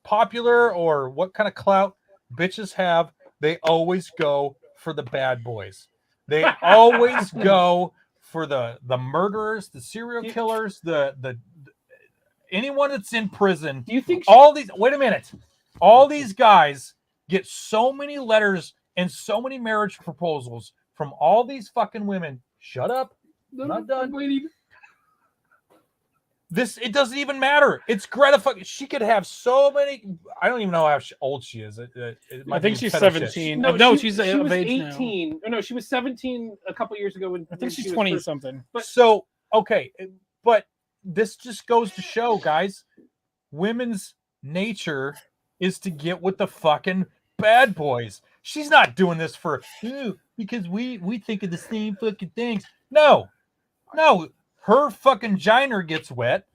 popular or what kind of clout bitches have, they always go for the bad boys. They always go for the murderers, the serial killers, the anyone that's in prison. Do you think wait a minute. All these guys get so many letters and so many marriage proposals from all these fucking women. Shut up. I'm not done. It doesn't even matter. It's Greta fucking. She could have so many. I don't even know how old she is. I think she's 17. No, she's she of was age 18. now. Oh, no, she was 17 a couple years ago. I think she's 20 something. So okay, but this just goes to show, guys, women's nature is to get with the fucking bad boys. She's not doing this for because we think of the same fucking things. No. Her fucking giner gets wet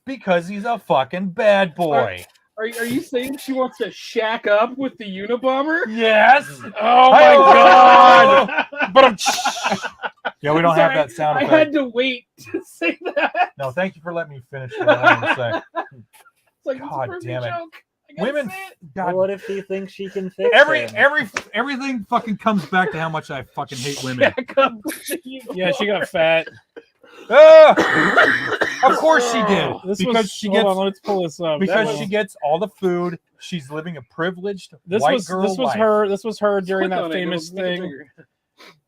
because he's a fucking bad boy. Are you saying she wants to shack up with the Unabomber? Yes. Oh my god. But yeah, we don't have that sound effect. I had to wait to say that. No, thank you for letting me finish what I wanted to say. It's like, God it's a damn it. joke. Women, God, Well, what if he thinks she can fix him? everything fucking comes back to how much I fucking hate women. Shack up with the Unabomber. yeah, she got fat. Of course she did. Hold on, let's pull this up. Because she gets all the food. She's living a privileged This white was girl this was life. her. This was her during Click that on it, famous it'll make it thing. bigger.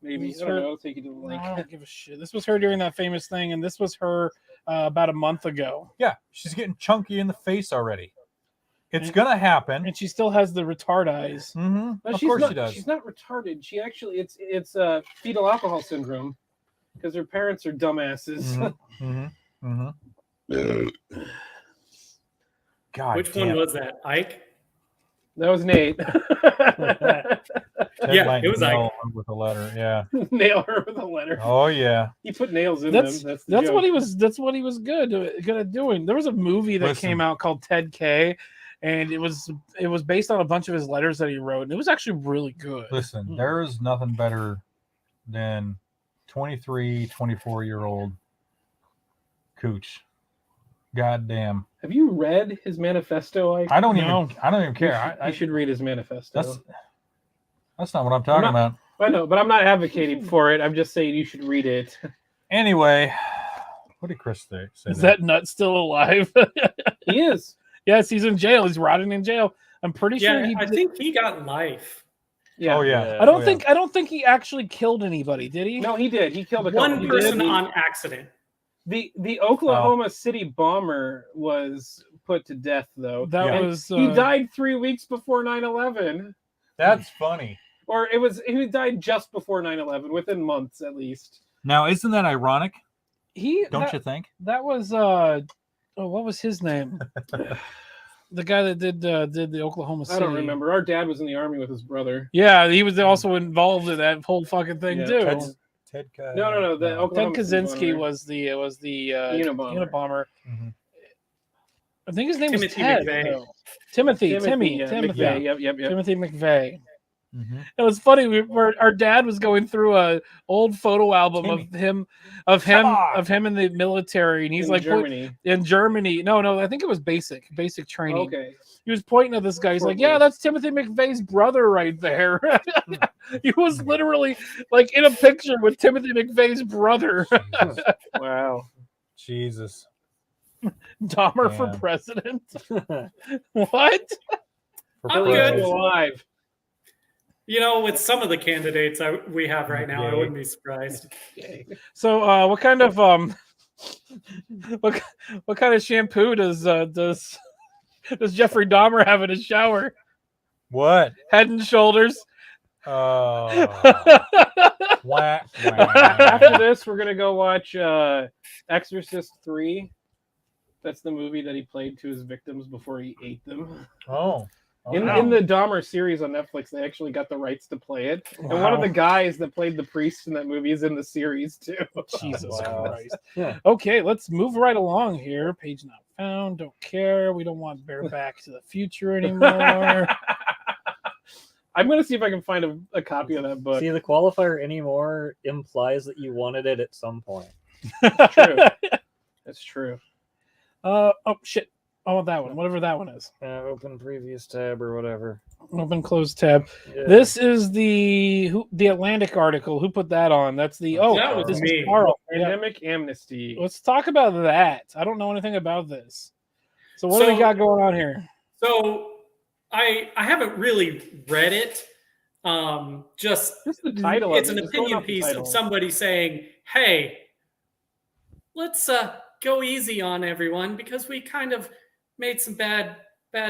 Maybe This I was don't her- know. Take it to the link. I don't give a shit. This was her during that famous thing, and this was her about a month ago. Yeah, she's getting chunky in the face already. It's gonna happen, and she still has the retard eyes. Mm-hmm. No, Of she's course not, she does. She's not retarded. She actually it's fetal alcohol syndrome because her parents are dumbasses. God, Which one was that? Ike? That was Nate. Yeah, it was Ike. With a letter. Yeah. Nail her with a letter. Oh yeah. He put nails in That's them. that's what he was. That's what he was good at doing. There was a movie that came out called Ted K, and it was based on a bunch of his letters that he wrote, and it was actually really good. Listen, there is nothing better than 23, 24-year-old cooch. God damn. Have you read his manifesto? Ike? I don't even care. You should read his manifesto. That's not what I'm talking about. I know, but I'm not advocating for it. I'm just saying you should read it. Anyway, what did Chris say? Is that nut still alive? He is. Yes, he's in jail. He's rotting in jail. I'm pretty sure I think he got life. Yeah. Oh yeah. I don't think he actually killed anybody, did he? No, he did. He killed One person on accident. The Oklahoma City bomber was put to death, though. He died 3 weeks before 9/11. That's funny. Or he died just before 9/11, within months at least. Now, isn't that ironic? Don't you think? That was what was his name? The guy that did the Oklahoma City. I don't remember. Our dad was in the army with his brother. Yeah, he was also involved in that whole fucking thing Yeah, too. No. The Oklahoma Ted City Kaczynski bomber. was the Unabomber. Unabomber. I think his name Timothy was Ted. McVeigh. though. Timothy. McVeigh. Yep. Timothy McVeigh. It was funny. Our dad was going through a old photo album of him in the military, and he's In like Germany. in Germany. No, I think it was basic training. Okay. He was pointing at this guy. He's like, "Yeah, that's Timothy McVeigh's brother right there." He was literally like in a picture with Timothy McVeigh's brother. Wow. Jesus. Dahmer for Damn. president. What? I'm Billy good. alive. You know, with some of the candidates we have right now, I wouldn't be surprised. So, what kind of what kind of shampoo does Jeffrey Dahmer have in his shower? What? Head and Shoulders. Wah, wah. After this, we're gonna go watch Exorcist 3. That's the movie that he played to his victims before he ate them. Oh. In the Dahmer series on Netflix, they actually got the rights to play it. And one of the guys that played the priest in that movie is in the series too. Jesus Wow. Christ. Okay, let's move right along here. Page not found. Don't care. We don't want Bareback to the Future anymore. I'm going to see if I can find a copy of that book. See, the qualifier anymore implies that you wanted it at some point. True. That's true. Oh, shit. Oh, that one. Whatever that one is. Open previous tab or whatever. Open close tab. Yeah. This is the Atlantic article. Who put that on? That's the That was this me. is Carl. Pandemic amnesty. Let's talk about that. I don't know anything about this. So what do we got going on here? So I haven't really read it. Just the title. It's an opinion piece of somebody saying, "Hey, let's go easy on everyone because we kind of made some bad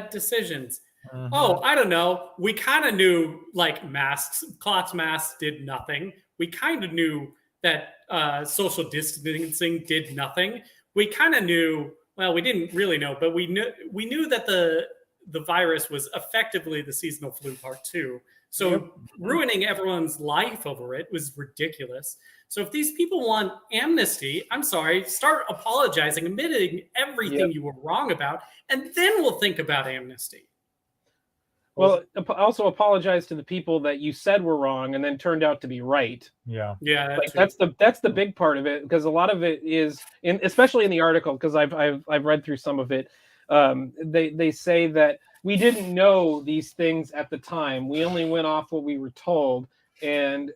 decisions." Oh, I don't know. We kind of knew like cloth masks did nothing. We kind of knew that social distancing did nothing. We kind of knew. Well, we didn't really know, but we knew that the virus was effectively the seasonal flu part 2. So ruining everyone's life over it was ridiculous. So if these people want amnesty, I'm sorry, start apologizing, admitting everything you were wrong about, and then we'll think about amnesty. Well, also apologize to the people that you said were wrong and then turned out to be right. Yeah. Yeah. Like, that's the big part of it, because a lot of it is especially in the article, because I've read through some of it. They say that we didn't know these things at the time. We only went off what we were told, and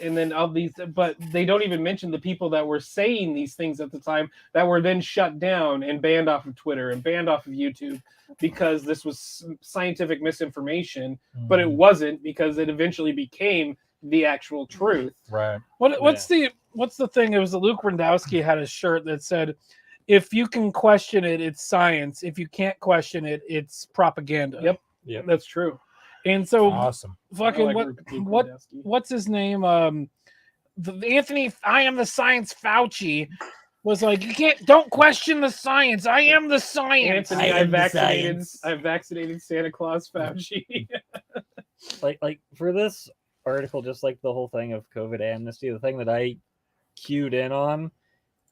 then all these, but they don't even mention the people that were saying these things at the time that were then shut down and banned off of Twitter and banned off of YouTube because this was scientific misinformation, but it wasn't, because it eventually became the actual truth. Right. What's the thing? It was Luke Randowski had a shirt that said, "If you can question it, it's science. If you can't question it, it's propaganda." Yep, that's true. And so, awesome. Fucking what's his name? Anthony, I am the science Fauci, was like, don't question the science. I am the science. Anthony, I vaccinated Santa Claus Fauci. like for this article, just like the whole thing of COVID amnesty, the thing that I cued in on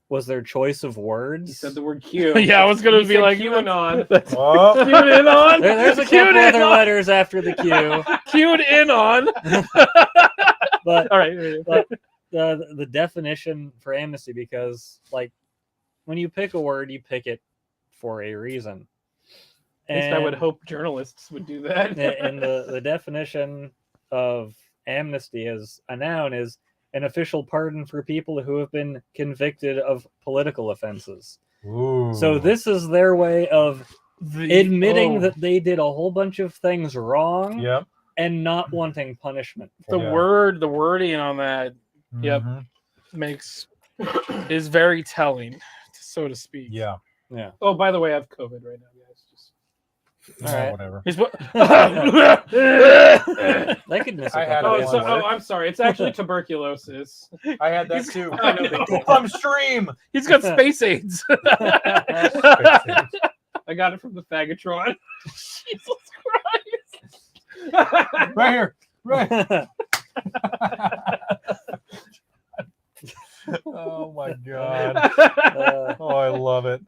was their choice of words. He said the word Q. Yeah, I was going to be like, QAnon. Oh. Cued in on. There's a couple other letters after the Q. Cued in on. But all right. But the definition for amnesty, because like when you pick a word, you pick it for a reason. At least I would hope journalists would do that. And the definition of amnesty as a noun is an official pardon for people who have been convicted of political offenses. Ooh. So this is their way of admitting that they did a whole bunch of things wrong and not wanting punishment. The wording on that, is very telling, so to speak. Yeah. Oh, by the way, I have COVID right now, guys. All right. Whatever. That could miss. I'm sorry. It's actually tuberculosis. I had that too. Go from stream. He's got space AIDS. I got it from the Faggotron. Jesus Christ. Right here. Right. Oh my god. Oh, I love it.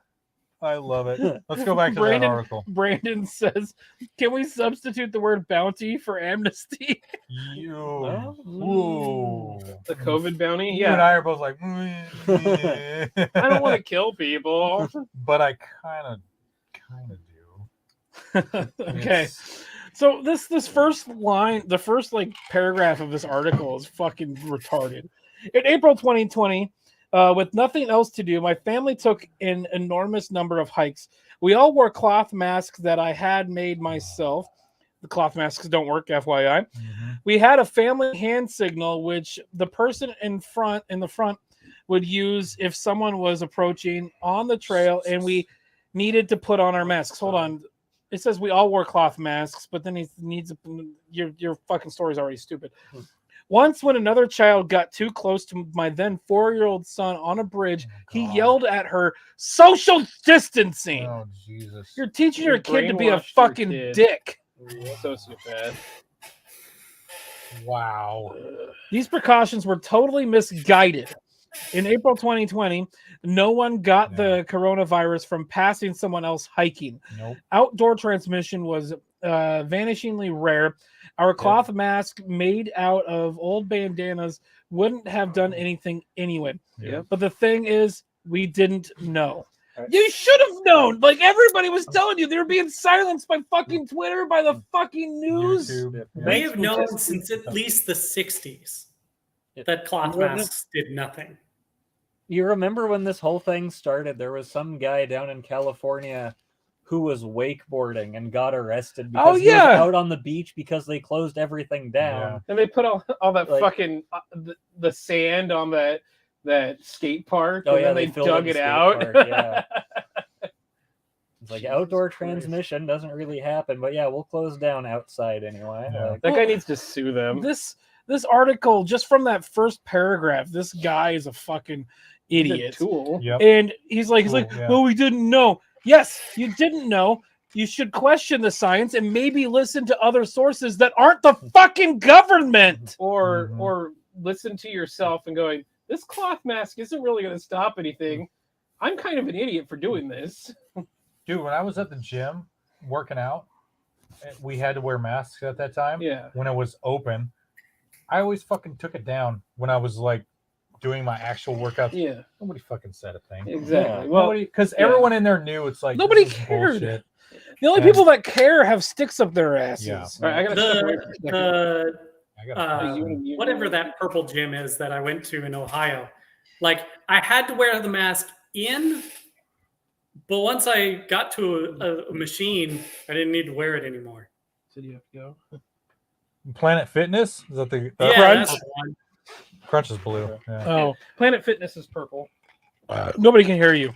I love it. Let's go back to that article. Brandon says, "Can we substitute the word bounty for amnesty?" Ooh. The COVID bounty. You and I are both like, I don't want to kill people, but I kind of do. Okay. So this first line, the first like paragraph of this article is fucking retarded. In April 2020, with nothing else to do, my family took an enormous number of hikes. We all wore cloth masks that I had made myself. The cloth masks don't work, FYI. We had a family hand signal, which the person in the front would use if someone was approaching on the trail, and we needed to put on our masks. Hold on. It says we all wore cloth masks, but then he needs your fucking story is already stupid. Once, when another child got too close to my then 4-year-old son on a bridge, he yelled at her, "Social distancing." Oh, Jesus. You're teaching your kid to be a fucking dick. Sociopath. Wow. These precautions were totally misguided. In April 2020, no one got the coronavirus from passing someone else hiking. Nope. Outdoor transmission was vanishingly rare. Our cloth mask made out of old bandanas wouldn't have done anything anyway. Yep. But the thing is, we didn't know. You should have known. Like, everybody was telling you. They were being silenced by fucking Twitter, by the fucking news. YouTube. They have known since at least the 60s that cloth masks did nothing. You remember when this whole thing started? There was some guy down in California who was wakeboarding and got arrested because he was out on the beach because they closed everything down. And they put all that fucking the sand on that skate park. Oh, and then they dug it out. Park, yeah. It's like outdoor transmission doesn't really happen, but yeah, we'll close down outside anyway. Yeah. That guy needs to sue them. This article, just from that first paragraph, this guy is a fucking idiot. Tool. Yep. And he's like, yeah. well, we didn't know. Yes, you didn't know. You should question the science and maybe listen to other sources that aren't the fucking government. Or listen to yourself and going, this cloth mask isn't really going to stop anything. I'm kind of an idiot for doing this. Dude, when I was at the gym working out, we had to wear masks at that time. Yeah. When it was open, I always fucking took it down when I was like doing my actual workouts. Yeah. Nobody fucking said a thing. Exactly. Yeah. Well, because everyone in there knew it's like nobody this is cared. bullshit. The only people that care have sticks up their asses. Yeah. All right, I gotta step away for a second. Whatever that purple gym is that I went to in Ohio, like I had to wear the mask in, but once I got to a machine, I didn't need to wear it anymore. So do you have to go? Planet Fitness? Is that the Yeah, Crunch? that's the one. Crunch is blue. Yeah. Oh, Planet Fitness is purple. nobody can hear you.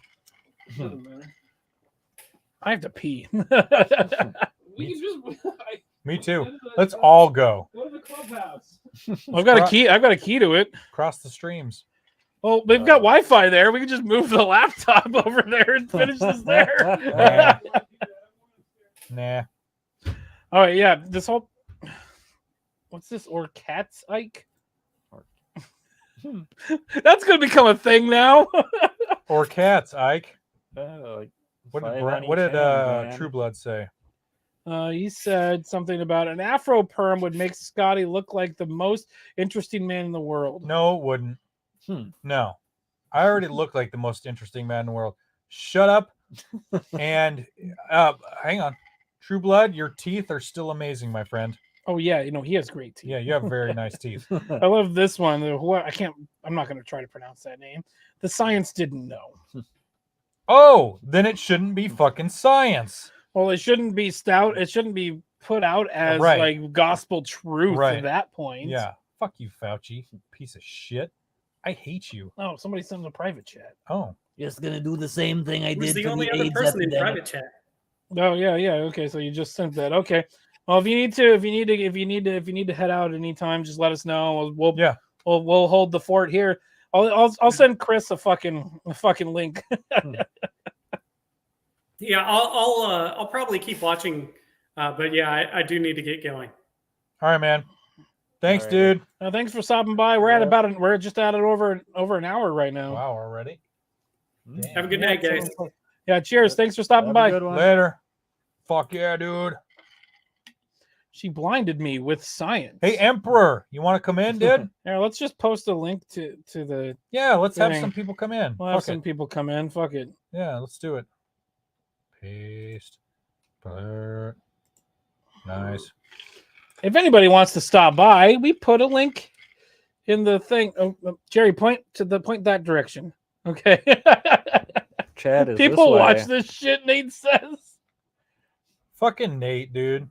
Doesn't matter. I have to pee. We can just Me too. Let's all go. go to the clubhouse. I've got a key. I've got a key to it. Cross the streams. Well, they've got Wi-Fi there. We can just move the laptop over there and finish this there. Nah. All right, yeah. This whole what's this? Or cats, Ike? That's gonna become a thing now. Or cats, Ike. Like What did, 5 Bra- on what each did hand, man. True Blood say? He said something about an afro perm would make Scotty look like the most interesting man in the world. No, it wouldn't. No. I already look like the most interesting man in the world. Shut up. And hang on. True Blood, your teeth are still amazing, my friend. Oh yeah, he has great teeth. Yeah, you have very nice teeth. I love this one. I'm not going to try to pronounce that name. The science didn't know. Oh, then it shouldn't be fucking science. Well, it shouldn't be stout. It shouldn't be put out as like gospel truth at that point. Yeah. Fuck you, Fauci, you piece of shit. I hate you. Oh, somebody sent a private chat. Oh. Just gonna do the same thing I Who's did the for only the other AIDS person in epidemic. private chat? Oh yeah. Okay, so you just sent that. Okay. Well, if you need to head out anytime, just let us know. We'll hold the fort here. I'll send Chris a fucking link. Yeah, I'll probably keep watching, but yeah, I do need to get going. All right, man. Thanks, dude. Thanks for stopping by. We're just at it over an hour right now. Wow, already. Have a good night, guys. Yeah, cheers. Thanks for stopping by. Later. Fuck yeah, dude. She blinded me with science. Hey, Emperor, you want to come in, dude? Here, let's just post a link to the. Yeah, let's have thing. some people come in. We'll have Fuck some it. people come in. Fuck it. Yeah, let's do it. Paste. Nice. If anybody wants to stop by, we put a link in the thing. Oh, Jerry, point that direction. Okay. Chad is people this watch way. this shit. Nate says. Fucking Nate, dude.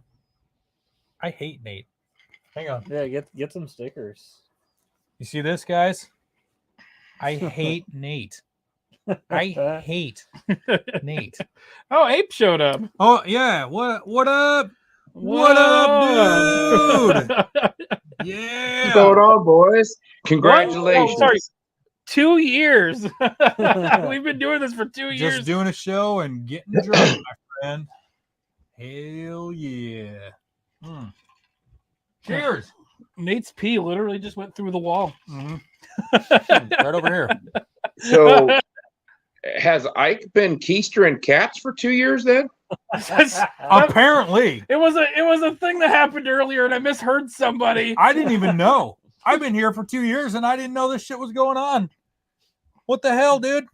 I hate Nate. Hang on. Yeah, get some stickers. You see this, guys? I hate Nate. I hate Nate. Oh, Ape showed up. Oh yeah. What up? What up, dude? Yeah. What's going on, boys? Congratulations. Oh, sorry. 2 years. We've been doing this for 2 years. Just doing a show and getting drunk, my friend. Hell yeah. Cheers. Nate's pee literally just went through the wall. Right over here. So, has Ike been keistering cats for 2 years then? Apparently. It was a thing that happened earlier and I misheard somebody. I didn't even know. I've been here for 2 years and I didn't know this shit was going on. What the hell, dude?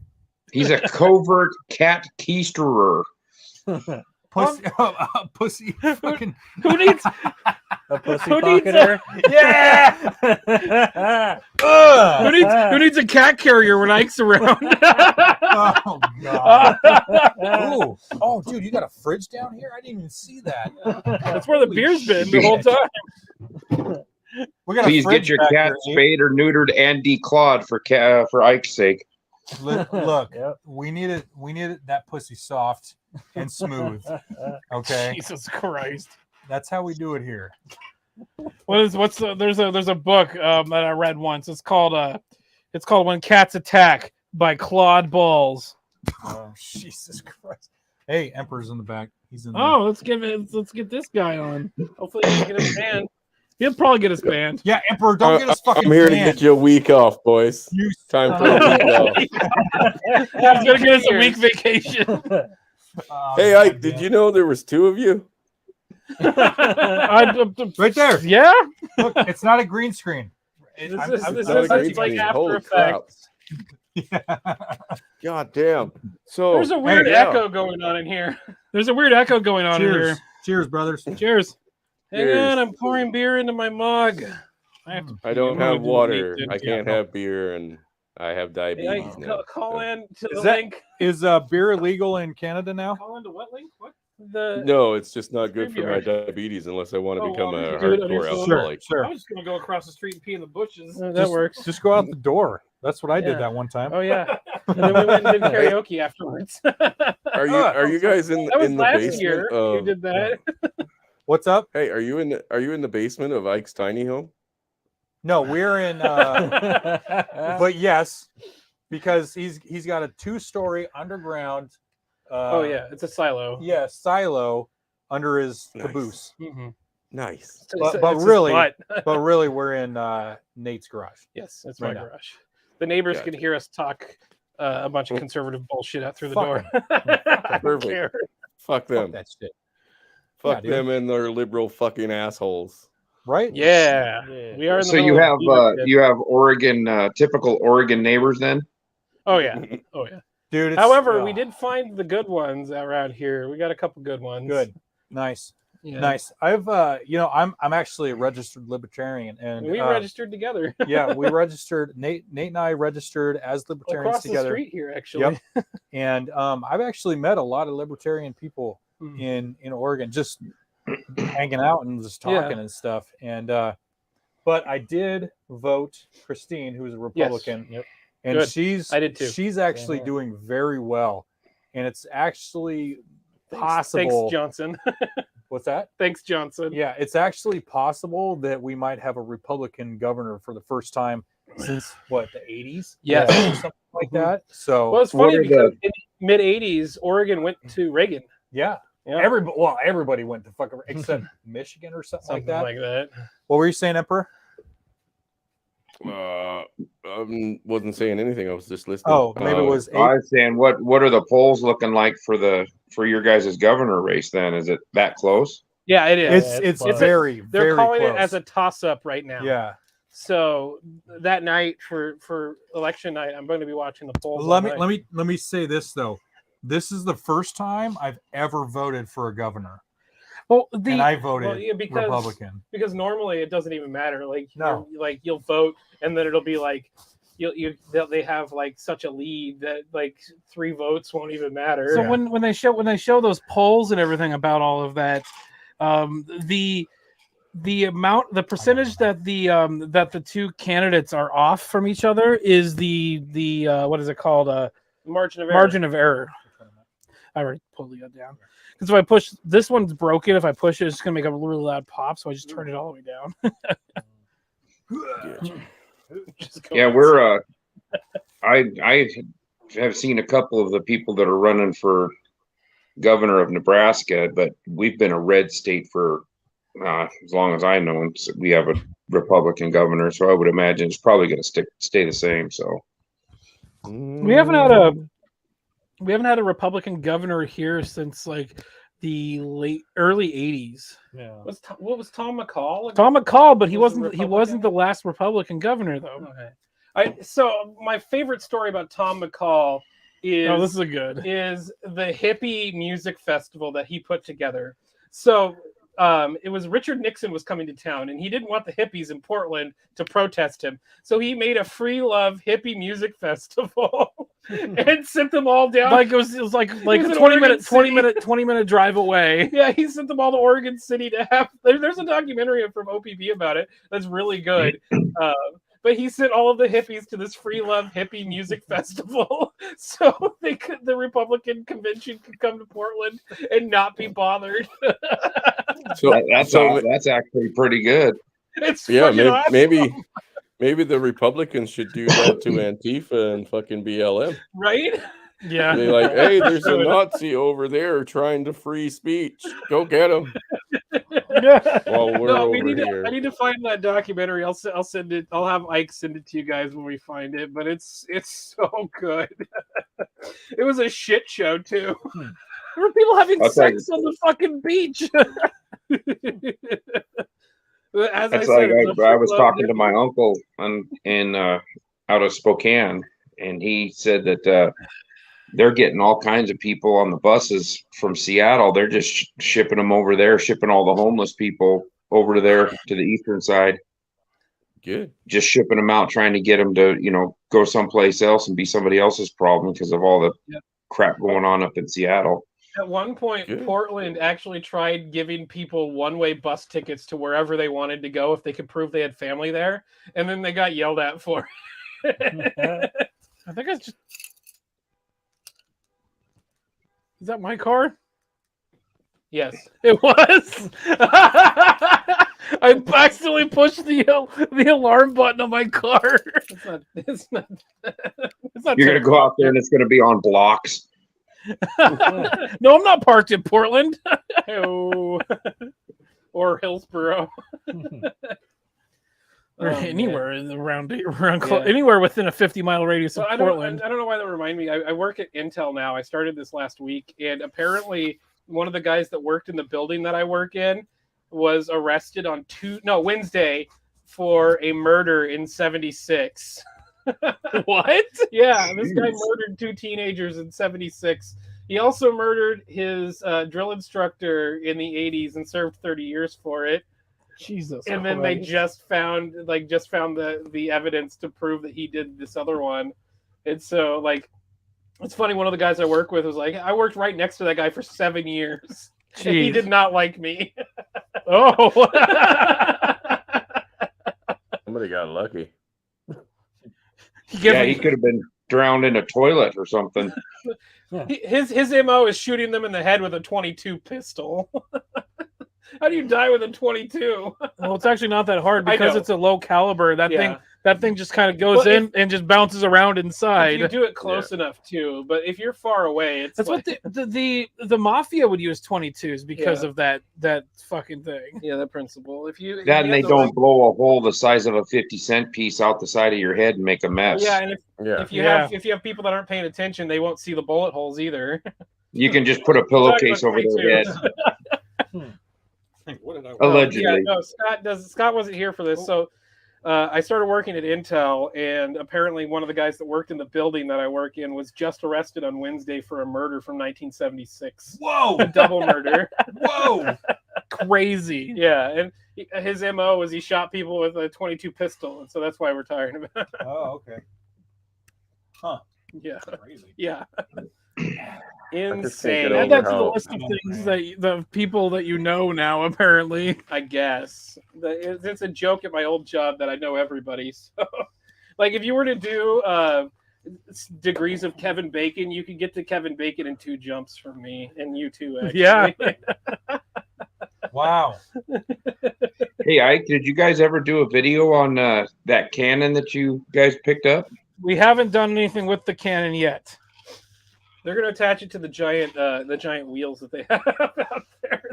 He's a covert cat keisterer. Pussy. Fucking. Who needs a pussy who needs pocketer? Yeah. Who needs a cat carrier when Ike's around? Oh god. Ooh. Oh, dude, you got a fridge down here? I didn't even see that. That's where the beer's been the whole time. We got Please get your cat spayed or neutered and declawed for Ike's sake. Look, we needed that pussy soft and smooth. Okay. Jesus Christ. That's how we do it here. There's a book that I read once. It's called When Cats Attack by Claude Balls. Oh, Jesus Christ. Hey, Emperor's in the back. He's in there. Oh, let's get this guy on. Hopefully he can get his banned. He'll probably get us banned. Yeah, Emperor, don't get us fucking I'm here banned. to get you a week off, boys. Time for a week off. He's gonna get us a week vacation. Hey, Ike, did you know there was two of you? Right there. Yeah. Look, it's not a green screen. This It's is like After Holy Effects. God damn. So There's a weird echo going on in here. There's a weird echo going on in here. Cheers, brothers. Cheers. Hang Cheers. on, I'm pouring beer into my mug. I don't have water. I can't have beer, and I have diabetes now. Call in to the Is that- link. Is beer illegal in Canada now? Call into what link? What? No, it's just not good for my StreamYard. diabetes unless I want to Oh, become well, a do it on your hardcore phone. alcoholic. Sure. I'm just gonna go across the street and pee in the bushes. That Just- works. Just go out the door. That's what I Yeah. did that one time. Oh yeah. And then we went and did karaoke afterwards. Are you guys in That was the last basement? year. You Of, did that. What's up? Hey, are you in the basement of Ike's tiny home? No, we're in. But yes, because he's got a 2-story underground. Oh yeah, it's a silo. Yeah, silo under his Nice. caboose. Mm-hmm. Nice. But It's his really, butt. but really, we're in Nate's garage. Yes, it's my Right now. garage. The neighbors Gotcha. can hear us talk a bunch of conservative bullshit out through the Fuck door. I don't Perfect. care. Fuck them. Fuck that shit. Fuck dude. them and their liberal fucking assholes. Right? Yeah, we are. In the So you middle have of- you have Oregon typical Oregon neighbors then? Oh yeah, oh yeah. Dude. However, we did find the good ones around here. We got a couple good ones. Good. Nice. Yeah. Nice. I've I'm actually a registered libertarian, and We registered together. yeah, we registered. Nate and I registered as libertarians across together. the street here, actually. Yep. And I've actually met a lot of libertarian people Mhm. in Oregon, just hanging out and just talking and stuff. And but I did vote Christine, who's a Republican. Yep. And Good. I did too. She's actually Yeah. doing very well, and it's actually possible. Thanks, Johnson. What's that? Thanks, Johnson. Yeah, it's actually possible that we might have a Republican governor for the first time since the 80s? Yes. Or something like that. So Well, it's funny because in the mid '80s, Oregon went to Reagan. yeah. Yeah. Everybody went to fucking except Michigan or something like that. Like that. What were you saying, Emperor? Wasn't saying anything. I was just listening. Oh, maybe it was. I was saying, what are the polls looking like for your guys' governor race? Then is it that close? Yeah, it is. It's It's very, they're very calling close. it as a toss-up right now. Yeah. So that night for election night, I'm going to be watching the polls. Let me say this though. This is the first time I've ever voted for a governor. Well, and I voted Republican. Because normally it doesn't even matter. Like No. You'll vote and then it'll be like they have like such a lead that like 3 votes won't even matter. So when they show those polls and everything about all of that, the percentage that the 2 candidates are off from each other is the what is it called? Margin of error. I already pulled it down. Because if I push, this one's broken. If I push it, it's going to make a really loud pop. So I just turn it all the way down. Yeah, we're. I have seen a couple of the people that are running for governor of Nebraska, but we've been a red state for as long as I know. We have a Republican governor, so I would imagine it's probably going to stay the same. So we haven't had a Republican governor here since like the early 80s. Yeah. What was Tom McCall? Tom McCall, but he wasn't the last Republican governor though. Okay. So my favorite story about Tom McCall is this is the hippie music festival that he put together. So it was Richard Nixon was coming to town, and he didn't want the hippies in Portland to protest him. So he made a free love hippie music festival and sent them all down. Like it was like a 20 minute drive away. Yeah, he sent them all to Oregon City to have. There's a documentary from OPB about it that's really good. But he sent all of the hippies to this free love hippie music festival, so the Republican convention could come to Portland and not be bothered. So that's actually pretty good. It's awesome. maybe the Republicans should do that to Antifa and fucking BLM, right? Yeah, be like, hey, there's a Nazi over there trying to free speech. Go get him. While we're over here. I need to find that documentary. I'll send it. I'll have Ike send it to you guys when we find it. But it's so good. It was a shit show too. There were people having sex on the fucking beach. I was talking to my uncle in out of Spokane, and he said that they're getting all kinds of people on the buses from Seattle. They're just shipping them over there, shipping all the homeless people over to there to the eastern side. Good. Just shipping them out, trying to get them to, go someplace else and be somebody else's problem because of all the crap going on up in Seattle. At one point, Portland actually tried giving people one-way bus tickets to wherever they wanted to go if they could prove they had family there, and then they got yelled at for it. I think it's just... Is that my car? Yes, it was. I accidentally pushed the alarm button on my car. It's not You're gonna go out there and it's gonna be on blocks. No, I'm not parked in Portland. Or Hillsboro. Or anywhere around anywhere within a 50-mile radius of Portland. I don't know why that reminded me. I work at Intel now. I started this last week, and apparently one of the guys that worked in the building that I work in was arrested on Wednesday for a murder in 76. What? Yeah, this guy murdered 2 teenagers in 76. He also murdered his drill instructor in the 80s and served 30 years for it. Jesus. And then they just found the evidence to prove that he did this other one. And so it's funny, one of the guys I work with was like, I worked right next to that guy for 7 years. And he did not like me. Oh. Somebody got lucky. He could have been drowned in a toilet or something. His MO is shooting them in the head with a .22 pistol. How do you die with a .22? Well, it's actually not that hard because it's a low caliber. That that thing just kind of goes in and just bounces around inside. If you do it close enough too, but if you're far away, it's that's like... what the mafia would use 22s because of that fucking thing. Yeah, that principle. If you that and they don't blow a hole the size of a 50-cent piece out the side of your head and make a mess. Yeah, and if you have people that aren't paying attention, they won't see the bullet holes either. You can just put a pillowcase over their head. Allegedly. Yeah, no, Scott wasn't here for this. So I started working at Intel, and apparently one of the guys that worked in the building that I work in was just arrested on Wednesday for a murder from 1976. Whoa! A double murder. Whoa! Crazy. Yeah, and his MO was he shot people with a .22 pistol, and so that's why we're talking about it. Oh, okay. Huh. Yeah. Crazy. Yeah. Insane. Add that to the list of things that the people that you know now. Apparently, I guess it's a joke at my old job that I know everybody. So, like, if you were to do degrees of Kevin Bacon, you could get to Kevin Bacon in 2 jumps from me, and you too. Actually. Yeah. Wow. Hey, Ike, did you guys ever do a video on that cannon that you guys picked up? We haven't done anything with the cannon yet. They're going to attach it to the giant wheels that they have out there.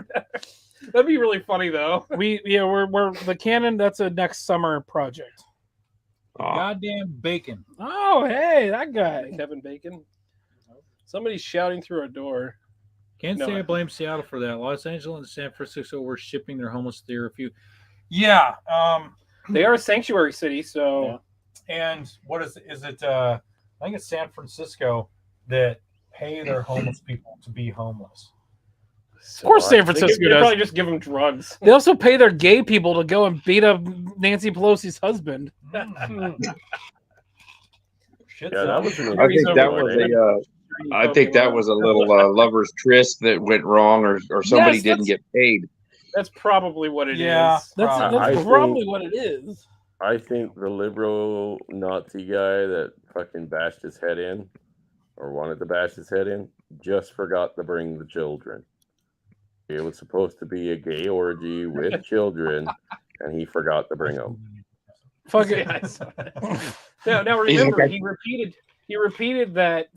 That'd be really funny, though. We're the cannon. That's a next summer project. Goddamn Bacon. Oh, hey, that guy, Kevin Bacon. Somebody's shouting through a door. Can't say I blame Seattle for that. Los Angeles and San Francisco were shipping their homeless there a few. Yeah. They are a sanctuary city, so. Yeah. And what is it? I think it's San Francisco that pay their homeless people to be homeless. Of course, San Francisco they does. probably just give them drugs. They also pay their gay people to go and beat up Nancy Pelosi's husband. Shit, yeah, that was I think that was a little lover's tryst that went wrong, or somebody didn't get paid. That's probably what it is. That's probably what it is. I think the liberal Nazi guy that fucking bashed his head in, or wanted to bash his head in, just forgot to bring the children. It was supposed to be a gay orgy with children, and he forgot to bring them. Fuck it. Now remember, he repeated that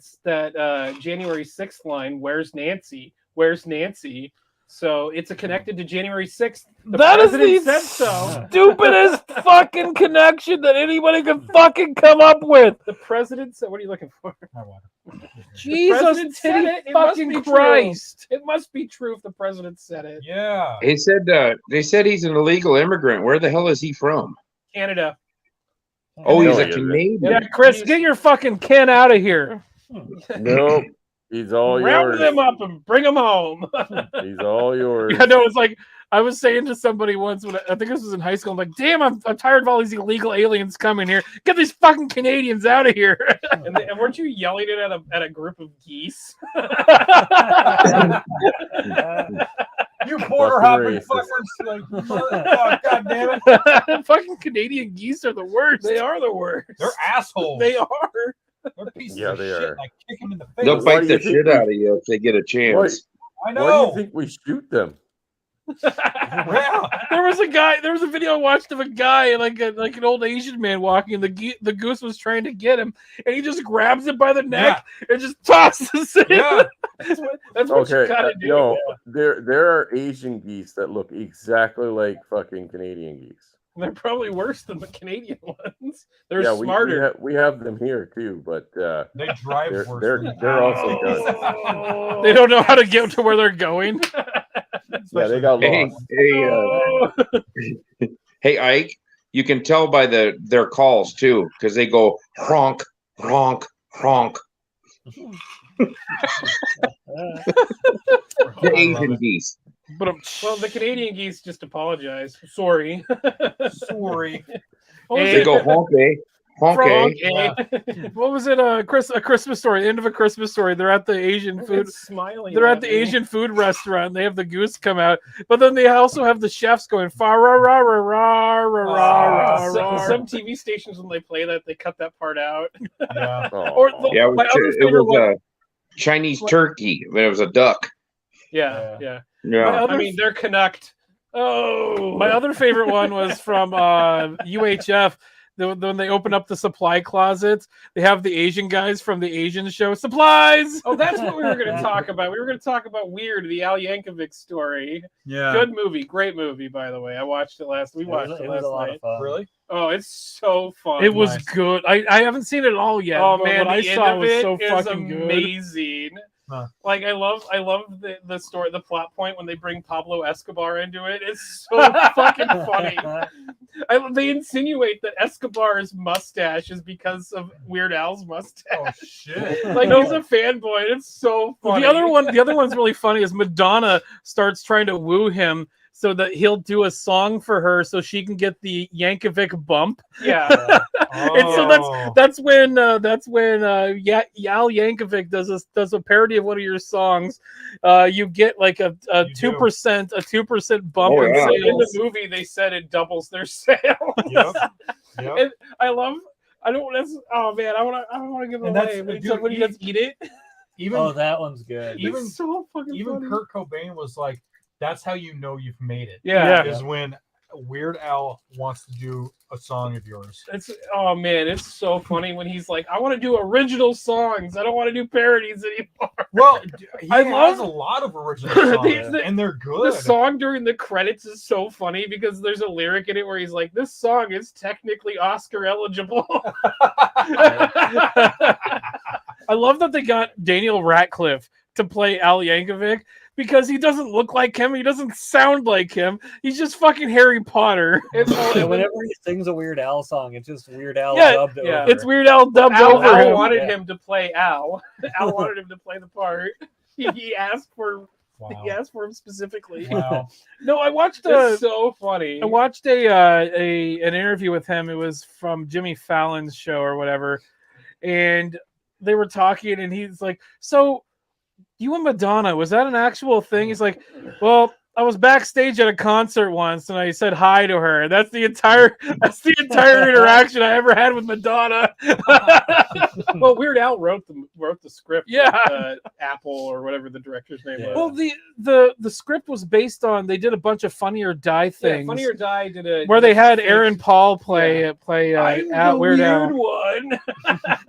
January 6th line, "Where's Nancy? Where's Nancy?" So it's connected to January 6th. That is the stupidest fucking connection that anybody can fucking come up with. The president said, "What are you looking for?" Jesus fucking Christ! It must be true if the president said it. Yeah. They said he's an illegal immigrant. Where the hell is he from? Canada. Oh, he's a Canadian. Yeah, Chris, get your fucking Ken out of here. Nope. He's all Round yours. them up and bring them home. He's all yours. I know. It's like I was saying to somebody once when I think this was in high school. I'm like, damn, I'm tired of all these illegal aliens coming here. Get these fucking Canadians out of here. And weren't you yelling it at a group of geese? You border hopping fuckers! Like, oh, God damn it! Fucking Canadian geese are the worst. They are the worst. They're assholes. They are. They're pieces Yeah, of they shit. are. Like, kick them in the face. They'll bite the shit out of you if they get a chance. I Why do know. you think we shoot them? Yeah. There was a video I watched of a guy like an old Asian man walking, and the goose was trying to get him, and he just grabs it by the neck and just tosses it. Yeah. That's what you gotta do. No, there are Asian geese that look exactly like fucking Canadian geese. They're probably worse than the Canadian ones. They're smarter. We have them here too, but they drive worse. They're also done. They don't know how to get to where they're going. Yeah, they got lost. Hey, Ike, you can tell by their calls too, because they go honk, honk, honk. The Asian geese. Well, the Canadian geese just apologize. Sorry. Sorry. They go honk, honk. Yeah. What was it? A Christmas Story. The end of A Christmas Story. They're at the Asian food. Smiling. They're at the Asian food restaurant. They have the goose come out, but then they also have the chefs going fa ra ra ra ra ra ra. Some TV stations when they play that, they cut that part out. Yeah. It was a Chinese turkey, but it was a duck. Yeah. Yeah. They're Canuck. Oh, my other favorite one was from UHF. when they open up the supply closets, they have the Asian guys from the Asian show supplies. Oh, that's what we were going to talk about. We were going to talk about Weird, the Al Yankovic story. Yeah. Good movie. Great movie, by the way. I watched it last. We watched it last was a lot night. of fun. Really? Oh, it's so fun. It was good. I haven't seen it all yet. Oh but man, what I the end saw of was it so is fucking good. amazing. Huh. Like I love the story, the plot point when they bring Pablo Escobar into it. It's so fucking funny. They insinuate that Escobar's mustache is because of Weird Al's mustache. Oh shit! Like he's a fanboy. It's so funny. The other one's really funny is Madonna starts trying to woo him so that he'll do a song for her so she can get the Yankovic bump. Yeah. And so that's when Al Yankovic does a parody of one of your songs. You get like a 2% bump Oh, in yeah. sales. In the movie, they said it doubles their sales. Yep. And I love. I don't. That's. Oh man, I want to give it And away that's- when he does eat it. Even that one's good. Even It's so fucking even funny. Kurt Cobain was like, "That's how you know you've made it." Yeah. Is when Weird Al wants to do a song of yours. It's oh man, it's so funny when he's like, I want to do original songs. I don't want to do parodies anymore. Well, he I has love a lot of original songs, and they're good. The song during the credits is so funny because there's a lyric in it where he's like, "This song is technically Oscar eligible." I love that they got Daniel Radcliffe to play Al Yankovic because he doesn't look like him. He doesn't sound like him. He's just fucking Harry Potter. And whenever he sings a Weird Al song, it's just Weird Al Yeah, dubbed yeah. over. It's Weird Al dubbed Al over him. wanted him to play Al. Al wanted him to play the part. He asked for. Wow. He asked for him specifically. Wow. No, I watched. It's so funny. I watched an interview with him. It was from Jimmy Fallon's show or whatever, and they were talking, and he's like, "So, you and Madonna, was that an actual thing?" He's like, "Well, I was backstage at a concert once, and I said hi to her. That's the entire interaction I ever had with Madonna." Well, Weird Al wrote the script. Yeah. with, Apple or whatever the director's name was. Well, the script was based on they did a bunch of Funny or Die things. Yeah, Funny or Die did a where they had fake- Aaron Paul play I'm the Weird Al. weird one.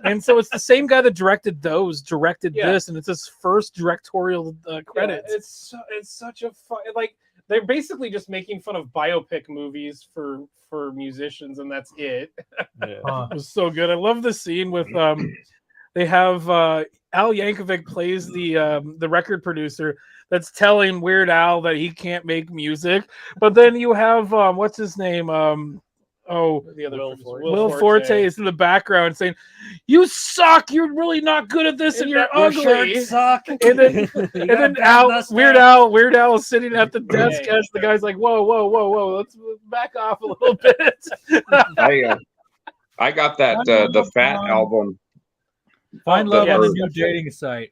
And so it's the same guy that directed Yeah. this, and it's his first directorial credits. Yeah, it's such a fun. Like they're basically just making fun of biopic movies for musicians, and that's it. It was so good. I love the scene with they have Al Yankovic plays the record producer that's telling Weird Al that he can't make music, but then you have what's his name The other Will producer, Will Forte is in the background saying, "You suck. You're really not good at this, and you're Your ugly." shirts suck. And then, You got a bad Al, mustache. Weird Al is sitting at the desk as the guy's like, "Whoa, let's back off a little bit." I got that the Fat album. Find love Yeah. on the new dating site.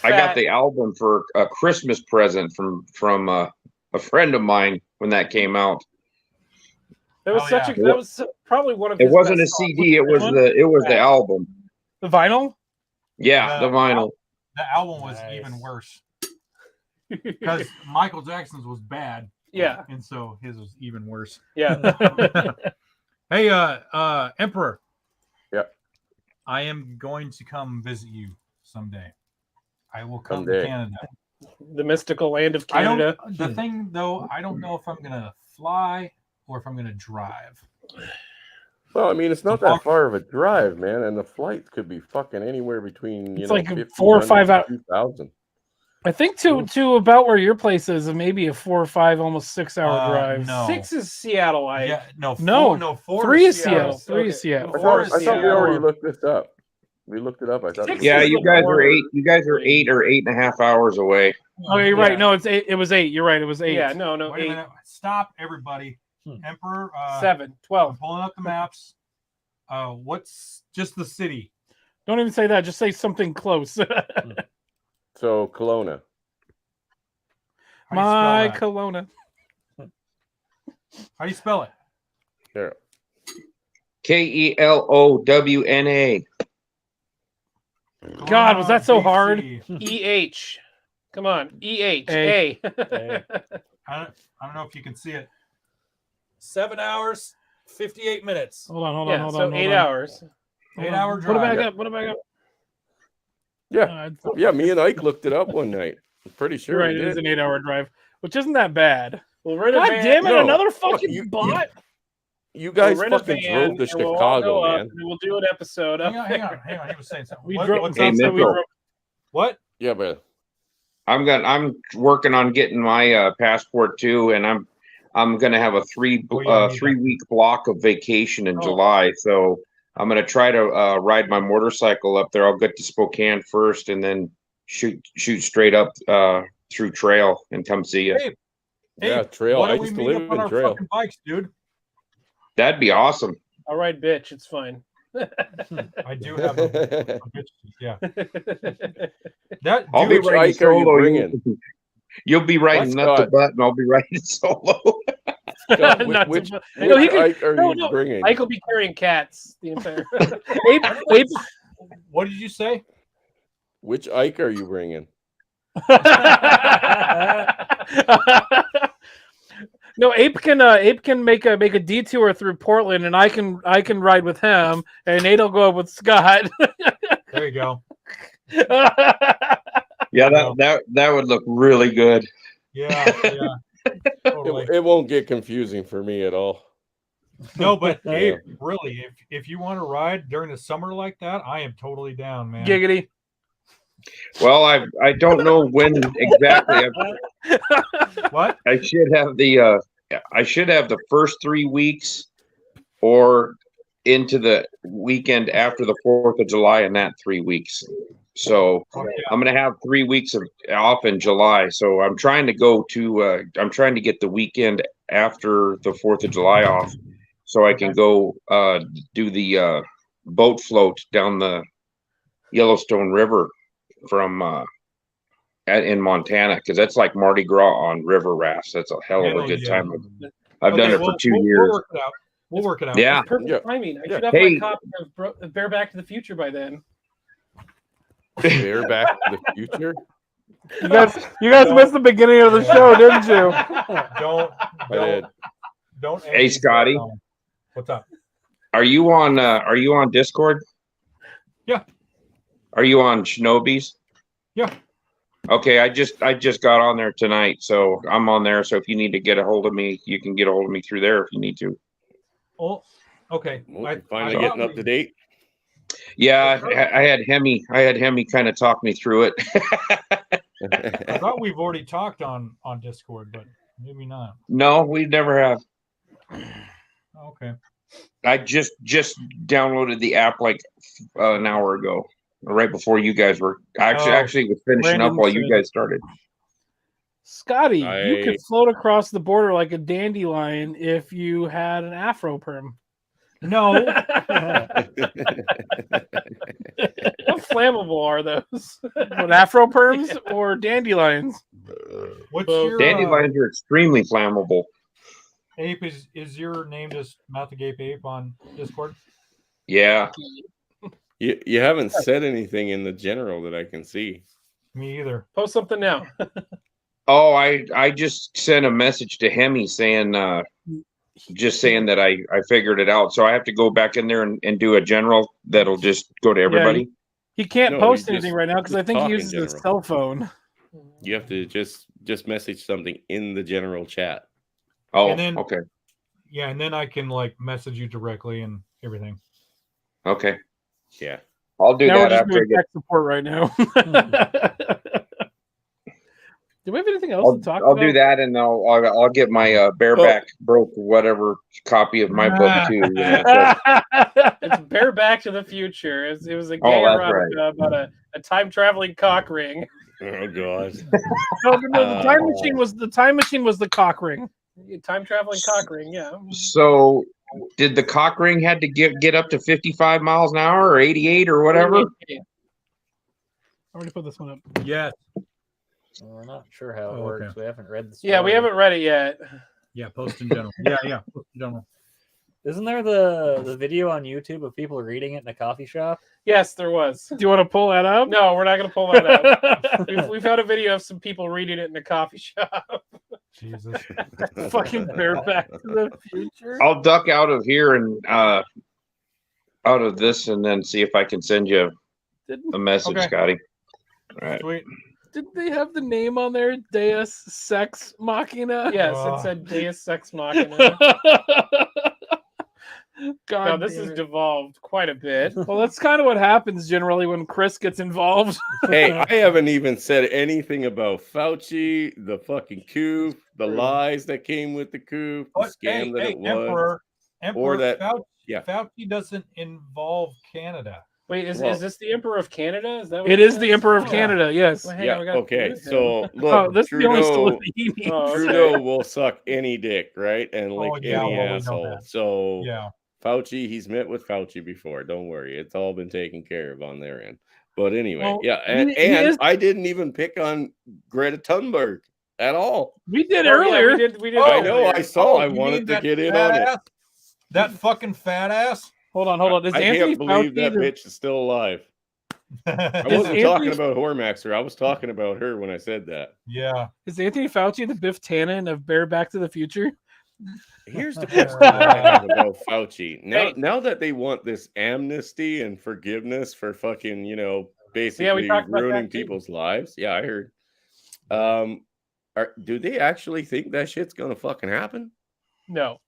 I got the album for a Christmas present from a friend of mine when that came out. That was that was probably one of. It his wasn't a best songs. CD. It was the album. The vinyl. Yeah, the vinyl. The album was even worse because Michael Jackson's was bad. Yeah, and so his was even worse. Yeah. Hey, Emperor. Yep. I am going to come visit you someday. I will come Someday. to Canada. The mystical land of Canada. The thing, though, I don't know if I'm gonna fly or if I'm gonna drive. Well, I mean, it's not that far of a drive, man, and the flights could be fucking anywhere between It's like 1,500 4 or 5 hours. 2,000. I think to about where your place is, maybe a 4 or 5, almost 6 hour drive. no. 6 is Seattle. No, No, 4 3 is is Seattle. 3 Okay. is Seattle. I thought we already looked this up. We looked it up. I thought. Six Yeah, is you the guys are border. 8. You guys are 8 or 8.5 hours away. Oh, you're right. No, it was 8. You're right. It was 8. Yeah, no, Wait a 8, minute. Stop, everybody. Emperor. 7, 12. I'm pulling up the maps. What's just the city? Don't even say that. Just say something close. So Kelowna. How do you spell My that? Kelowna. How do you spell it? Here. KELOWNA. God, was that so hard? EH. Come on. EH. A. A. I don't know if you can see it. 7 hours, 58 minutes. Hold on. Yeah, Hold so on. 8 hours. 8-hour Put it drive. back up. Yeah, yeah. Me and Ike looked it up one night. I'm pretty You're sure right. we It is did. an 8-hour drive, which isn't that bad. We'll rent a God van. damn it! No. Another fucking bot. You guys rent a fucking van, drove to and we'll all Chicago, go up, man. and we'll do an episode. Hang up on. there. He was saying something. We What- drove. what's Hey, up? Mitchell. What? Yeah, but I'm working on getting my passport too, and I'm gonna have a 3-week block of vacation in July. So I'm gonna try to ride my motorcycle up there. I'll get to Spokane first, and then shoot straight up through trail and come see you. Hey, yeah, trail. why I don't we used to meet live up on in our trail. fucking bikes, dude? That'd be awesome. All right, bitch. It's fine. I do have a bitch. Yeah. That I'll be Which riding Ike are you solo. bringing? You'll be riding What, nut to Scott? butt, and I'll be riding solo. Scott, Not which to- which No, he can- Ike are no, you no. bringing? Ike will be carrying cats the entire. Ape. What did you say? Which Ike are you bringing? No, Ape can make a detour through Portland, and I can ride with him, and Nate'll go up with Scott. There you go. Yeah, that would look really good. Yeah. Totally. It won't get confusing for me at all. No, but Yeah. Abe, really, if you want to ride during the summer like that, I am totally down, man. Giggity. Well, I don't know when exactly. What? I should have the first 3 weeks, or into the weekend after the 4th of July in that 3 weeks. So I'm gonna have 3 weeks off in July. So I'm trying to I'm trying to get the weekend after the 4th of July off, so I can go do the boat float down the Yellowstone River from in Montana, because that's like Mardi Gras on river rafts. That's a hell of a good time. I've done it for 2 years. We'll work it out. We'll work it out. Yeah. Perfect timing. I should have Hey. my copy of Bear Back to the Future by then. Bear Back to the Future. You guys missed the beginning of the show, didn't you? Don't. Hey, Scotty. What's up? Are you on Discord? Yeah. Are you on Shinobi's? Yeah. Okay, I just got on there tonight, so I'm on there. So if you need to get a hold of me, you can get a hold of me through there if you need to. Oh, okay. Finally getting up to date. Yeah, I had Hemi kind of talk me through it. I thought we've already talked on Discord, but maybe not. No, we never have. Okay. I just downloaded the app like an hour ago, right before you guys were actually was finishing up while you guys started. Scotty, you could float across the border like a dandelion if you had an afro perm. No. How flammable are those? What, afro perms or dandelions? What's your Dandelions are extremely flammable. Ape? Is your name just Mouth the Gape Ape on Discord? Yeah. You haven't said anything in the general that I can see. Me either. Post something now. Oh, I just sent a message to Hemi saying just saying that I figured it out. So I have to go back in there and do a general that'll just go to everybody. Yeah, he can't No, post you anything just- right now because I just think he talk in uses his general. cell phone. You have to just message something in the general chat. Oh, And then- okay. Yeah, and then I can like message you directly and everything. Okay. Yeah. I'll do Now we're that just after I doing get tech support right now. Do we have anything else to talk I'll about? do that, and I'll get my bareback broke whatever copy of my book too. You know, so- It's Bear Back to the Future. It was a Oh, gay that's erotica about a time traveling cock ring. Oh god. No, the time machine was the cock ring. Time traveling cock ring, yeah. So, did the cock ring had to get up to 55 miles an hour or 88 or whatever? I already put this one up. Yes. Well, we're not sure how it Oh, works. okay. We haven't read the story. Yeah, we haven't read it yet. Yeah, post in general. Yeah, post in general. Isn't there the video on YouTube of people reading it in a coffee shop? Yes, there was. Do you want to pull that up? No, we're not going to pull that up. we found a video of some people reading it in a coffee shop. Jesus. Fucking Back to the Future. I'll duck out of here and out of this, and then see if I can send you a message, Okay. Scotty. All right. Sweet. Didn't they have the name on there? Deus Sex Machina? Yes, it said Deus Sex Machina. God, now, this has devolved quite a bit. Well, that's kind of what happens generally when Chris gets involved. Hey, I haven't even said anything about Fauci, the fucking coup, the lies that came with the coup, the scam that it was, Emperor that Fauci, yeah. Fauci doesn't involve Canada. Wait, is this the Emperor of Canada? Is that what It is the Emperor of Canada, yes. Well, hang on, we got okay, to so look, Oh, this is the only Trudeau, solution he needs. Trudeau will suck any dick, right? And like yeah, any well, we know asshole. that. So Yeah. Fauci, he's met with Fauci before. Don't worry, it's all been taken care of on their end. But anyway, Well, yeah, and I didn't even pick on Greta Thunberg at all. We did Oh, yeah, earlier. we did I know. earlier. I saw. I you wanted mean to that get in fat on it. ass? That fucking fat ass? Hold on. Is I Anthony can't believe Fauci that the- bitch is still alive. I Is wasn't talking Anthony- about Hormaxer. I was talking about her when I said that. Yeah. Is Anthony Fauci the Biff Tannen of Back to the Future? Here's the question that I have about Fauci. Now that they want this amnesty and forgiveness for fucking, basically talked about ruining that too. people's lives. Yeah, I heard. Do they actually think that shit's gonna fucking happen? No.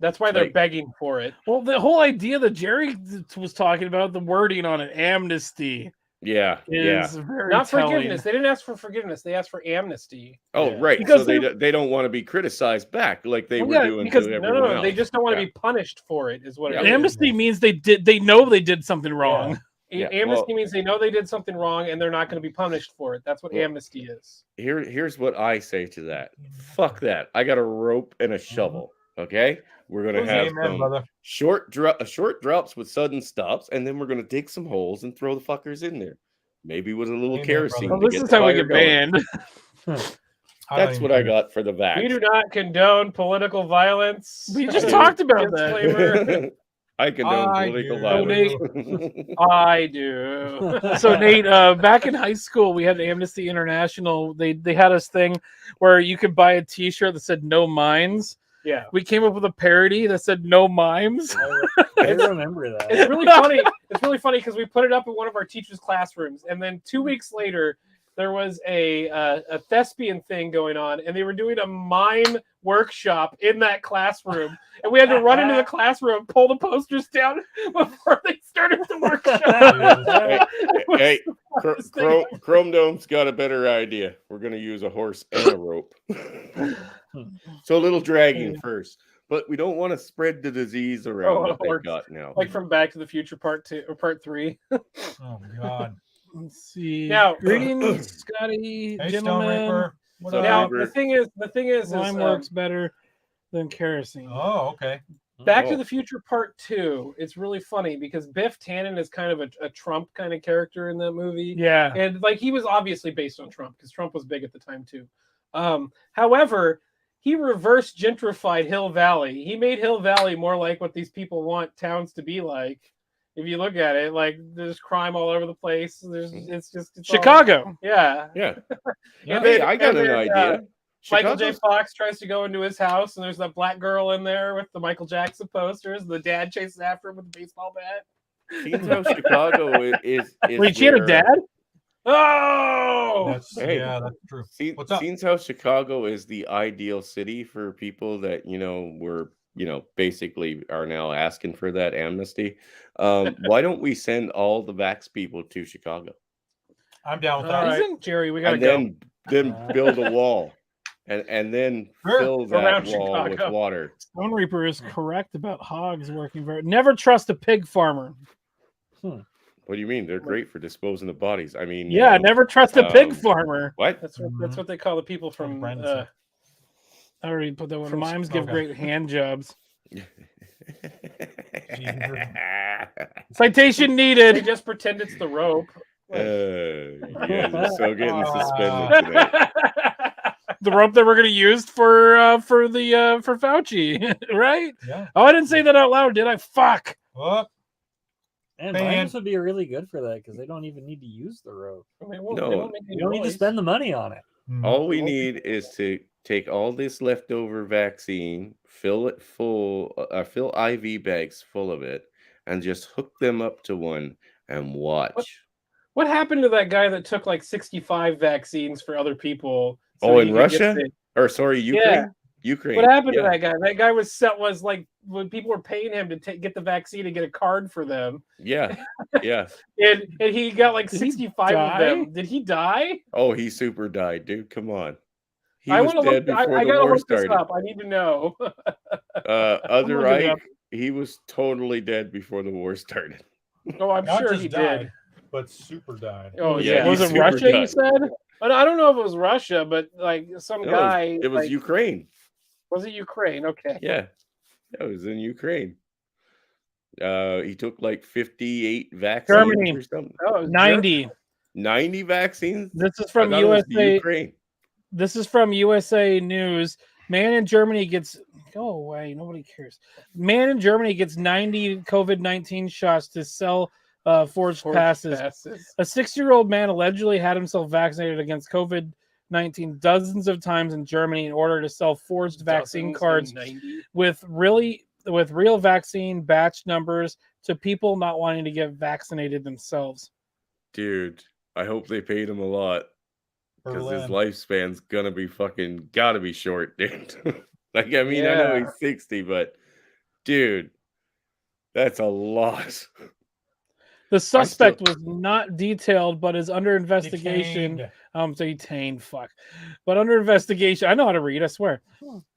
That's why they're Like- begging for it. Well, the whole idea that Jerry was talking about, the wording on it, amnesty, Yeah, is very Not telling. forgiveness. They didn't ask for forgiveness. They asked for amnesty. Oh, right. Because so they don't want to be criticized back like they Well, were yeah, doing because- to No, everyone no, else. they just don't want to Yeah. be punished for it. Is what Yeah. it is. Amnesty means they know they did something wrong. Yeah, Amnesty well- means they know they did something wrong and they're not going to be punished for it. That's what Well- amnesty is. Here's what I say to that. Fuck that. I got a rope and a shovel. Okay, we're gonna have Amen, some brother. short drops with sudden stops, and then we're gonna dig some holes and throw the fuckers in there. Maybe with a little Amen, kerosene. brother. Well, to this get is the how we fire get going. banned. That's what I got for the vax. We do not condone political violence. We just talked about Disclaimer. that. I condone I political do. violence. I do. So Nate, back in high school, we had Amnesty International. They had this thing where you could buy a T-shirt that said "No Mines." Yeah. We came up with a parody that said "No Mimes." I remember that. It's really funny. It's really funny because we put it up in one of our teachers' classrooms, and then 2 weeks later, there was a thespian thing going on, and they were doing a mime workshop in that classroom, and we had to run into the classroom, pull the posters down before they started the workshop. Hey, Chrome Dome's got a better idea. We're gonna use a horse and a rope. So a little dragging first, but we don't want to spread the disease around that they've got now. Like from Back to the Future Part 2 or Part 3. Oh God. Let's see. Now, greetings, Scotty, Hey, gentlemen. Stoneraper. What up? now Reaper. the thing is Lime works better than kerosene. Oh, okay. Back to Oh. the Future Part 2. It's really funny because Biff Tannen is kind of a Trump kind of character in that movie. Yeah. And like he was obviously based on Trump because Trump was big at the time too. However, he reverse gentrified Hill Valley. He made Hill Valley more like what these people want towns to be like. If you look at it, like there's crime all over the place. It's all- Chicago. yeah. Yeah. And Hey, then- I got and an then, idea. Michael J. Chicago's- Fox tries to go into his house, and there's that black girl in there with the Michael Jackson posters. The dad chases after him with a baseball bat. Seems how Chicago is Wait, she had a where- dad? Oh, That's Hey. yeah, that's true. What's up? Seems how Chicago is the ideal city for people that were basically are now asking for that amnesty. Why don't we send all the vax people to Chicago I'm down with all that. right, Isn't- Jerry, we gotta and go. then build a wall and then Sure. fill that Around wall with Chicago. water? Stone Reaper is correct about hogs working very. Never trust a pig farmer. What do you mean? They're great for disposing of bodies. I mean, Yeah, never trust a pig um, farmer. What? That's what they call the people from. Branson. I already put that one. From Mimes give okay. great hand jobs. Citation They needed. just pretend it's the rope. You guys are so getting suspended today. The rope that we're gonna use for Fauci, right? Yeah. Oh, I didn't say that out loud, did I? Fuck. What? And Man. mimes would be really good for that because they don't even need to use the rope. They won't No. make any You don't need to noise. spend the money on it. All we need is to take all this leftover vaccine, fill it full, fill IV bags full of it, and just hook them up to one and watch. What happened to that guy that took like 65 vaccines for other people? Oh, he in could get Russia? sick? Or sorry, Ukraine? Yeah. Ukraine. What happened Yeah. to that guy? That guy was like when people were paying him to get the vaccine and get a card for them. Yeah. Yeah. and he got like Did he 65 of die? them. Did he die? Oh, he super died, dude. Come on. He I was want to dead look. before I the gotta war look this started. up. I need to know. Other looking it up. Ike, he was totally dead before the war started. Oh, I'm Not sure just he died, did. but super died. Oh Yeah, yeah, he was it super Russia? You died. said? I don't know if it was Russia, but like some No, guy. it was like, Ukraine. Was it Ukraine? Okay. Yeah. It was in Ukraine. He took like 58 vaccines Germany. or something. Oh, it was 90. 90 vaccines? This is I from thought it was the USA. Ukraine. This is from USA News. Man in Germany gets go away. Nobody cares. Man in Germany gets 90 COVID-19 shots to sell forged passes. A 60-year-old man allegedly had himself vaccinated against COVID-19 dozens of times in Germany in order to sell forged vaccine cards with real vaccine batch numbers to people not wanting to get vaccinated themselves. Dude, I hope they paid him a lot. Because his Berlin. lifespan's gotta be short, dude. Like, I mean, I know Yeah. he's 60, but dude, that's a lot. The suspect was not detailed, but is under investigation. Detained. Detained, fuck. But under investigation, I know how to read, I swear. For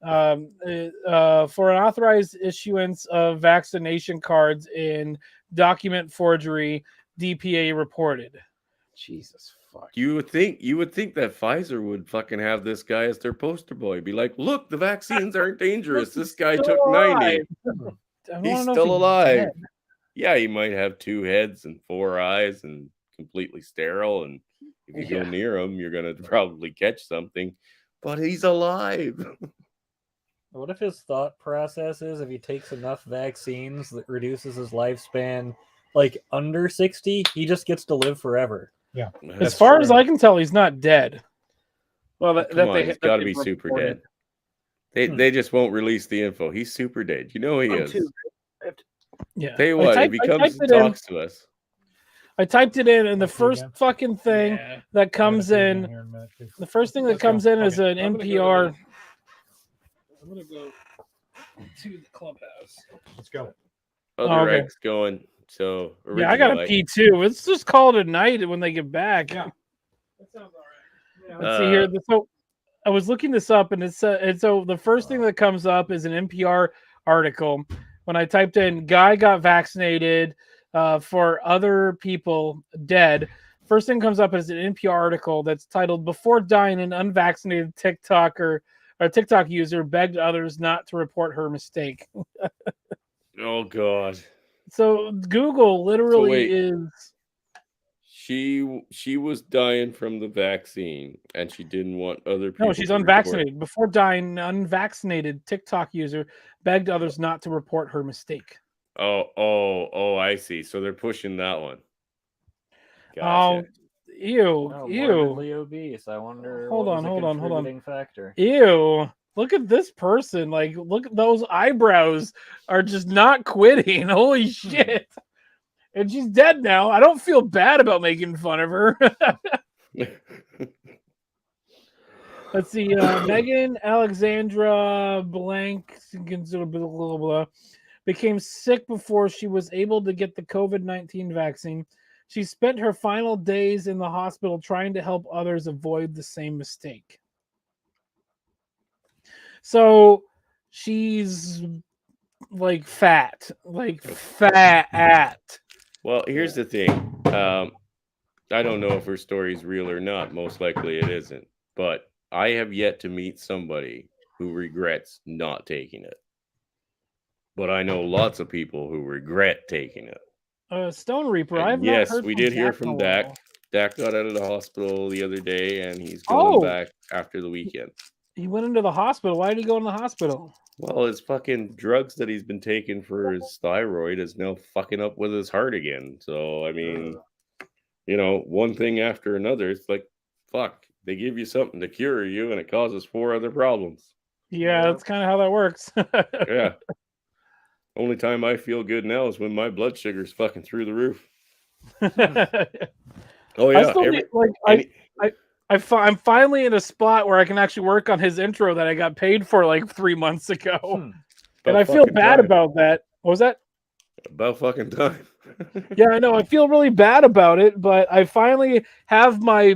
an authorized issuance of vaccination cards in document forgery, DPA reported. Jesus fuck. You would think that Pfizer would fucking have this guy as their poster boy. Be like, look, the vaccines aren't dangerous. This guy Still took 90. alive. I He's wanna know if still alive. dead. Yeah, he might have 2 heads and 4 eyes and completely sterile. And if you go near him, you're gonna probably catch something. But he's alive. What if his thought process is if he takes enough vaccines that reduces his lifespan like under 60, he just gets to live forever? Yeah. As far as I can tell, he's not dead. Well, He's got to be super dead. They just won't release the info. He's super dead. You know he is. Yeah. Tell you what, if he comes and talks to us, I typed it in, and the first fucking thing that comes in, the first thing that comes in is an NPR. I'm gonna go to the clubhouse. Let's go. other Ike's going. So Yeah, I got to Ike. pee too. Let's just call it a night when they get back. Yeah, that sounds all right. Yeah. Let's see here. So I was looking this up, and so the first thing that comes up is an NPR article. When I typed in "guy got vaccinated for other people dead," first thing comes up is an NPR article that's titled "Before Dying, an Unvaccinated TikToker or TikTok user begged others not to report her mistake." Oh God. So Google literally is. She was dying from the vaccine, and she didn't want other people. No, she's to unvaccinated. report. Before dying, an unvaccinated TikTok user begged others not to report her mistake. Oh! I see. So they're pushing that one. Oh, ew, Oh, ew. morbidly obese. I wonder. Hold what on, was a hold on. contributing factor. Ew. Look at this person. Like, look at those eyebrows are just not quitting. Holy shit. And she's dead now. I don't feel bad about making fun of her. Let's see. Megan Alexandra Blank blah, blah, blah, became sick before she was able to get the COVID-19 vaccine. She spent her final days in the hospital trying to help others avoid the same mistake. So she's like fat. Well, here's the thing. I don't know if her story is real or not. Most likely it isn't. But I have yet to meet somebody who regrets not taking it. But I know lots of people who regret taking it. Stone Reaper, And I've yes, not heard we from did hear Dak in a from while. Dak. Dak got out of the hospital the other day, and he's going back after the weekend. He went into the hospital. Why did he go in the hospital? Well, his fucking drugs that he's been taking for his thyroid is now fucking up with his heart again. So, I mean, you know, one thing after another. It's like, fuck, They give you something to cure you, and it causes 4 other problems. Yeah, that's kind of how that works. Yeah. Only time I feel good now is when my blood sugar's fucking through the roof. Oh yeah. I still I'm finally in a spot where I can actually work on his intro that I got paid for like 3 months ago, and I feel bad about that. What was that? About fucking time. Yeah, I know. I feel really bad about it, but I finally have my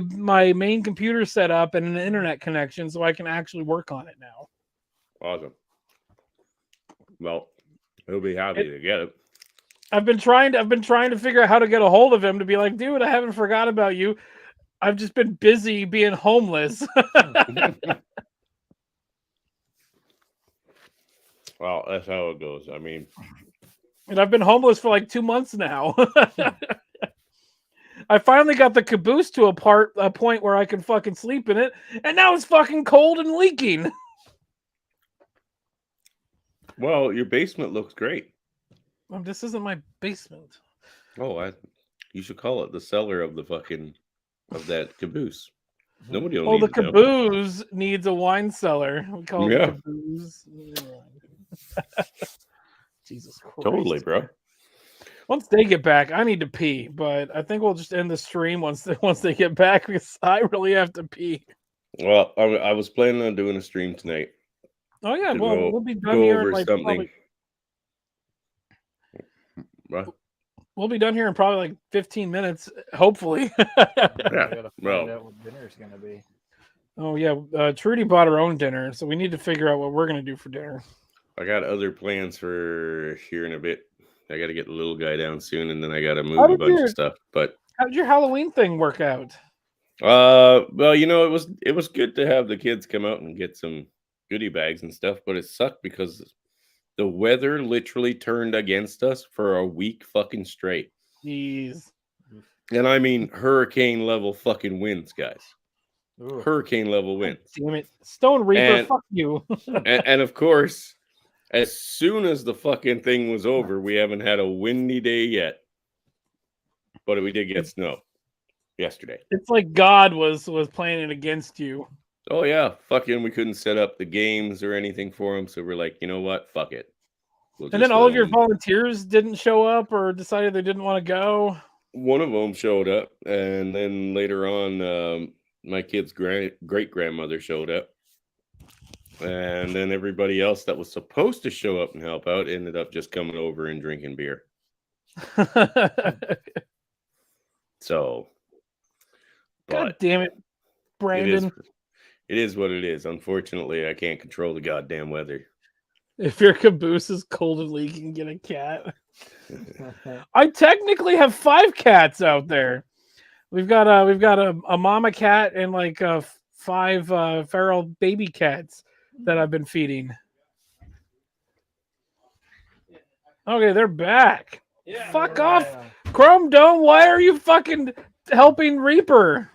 main computer set up and an internet connection, so I can actually work on it now. Awesome. Well, he'll be happy to get it. I've been trying to figure out how to get a hold of him to be like, dude, I haven't forgot about you. I've just been busy being homeless. Well, that's how it goes. I mean, and I've been homeless for like 2 months now. I finally got the caboose to a point where I can fucking sleep in it, and now it's fucking cold and leaking. Well, your basement looks great. This isn't my basement. Oh, you should call it the cellar of that caboose. Nobody will need the to know. caboose needs a wine cellar. We call it caboose. Jesus Christ. Totally, bro. Once they get back, I need to pee, but I think we'll just end the stream once they get back because I really have to pee. Well, I was planning on doing a stream tonight. Oh yeah, well, we'll be done go here over in like something. We'll be done here in probably like 15 minutes, hopefully. Gotta find out what dinner's gonna be. Oh yeah, Trudy bought her own dinner, so we need to figure out what we're gonna do for dinner. I got other plans for here in a bit. I got to get the little guy down soon, and then I got to move a bunch of stuff. But how did your Halloween thing work out? Well, it was good to have the kids come out and get some goodie bags and stuff, but it sucked because the weather literally turned against us for a week fucking straight. Jeez. And I mean hurricane level fucking winds, guys. Ooh. Hurricane level winds. Damn it. Stone Reaper, fuck you. and of course, as soon as the fucking thing was over, we haven't had a windy day yet. But we did get snow yesterday. It's like God was playing it against you. Oh yeah, fucking we couldn't set up the games or anything for them, so we're like, you know what? Fuck it. And then all of your volunteers didn't show up or decided they didn't want to go. One of them showed up, and then later on, my kid's great grandmother showed up. And then everybody else that was supposed to show up and help out ended up just coming over and drinking beer. So, God damn it, Brandon. It is what it is. Unfortunately, I can't control the goddamn weather. If your caboose is cold and leaking, get a cat. I technically have 5 cats out there. We've got a mama cat and like 5 feral baby cats that I've been feeding. Okay, they're back. Yeah, fuck off, Chrome Dome. Why are you fucking helping Reaper?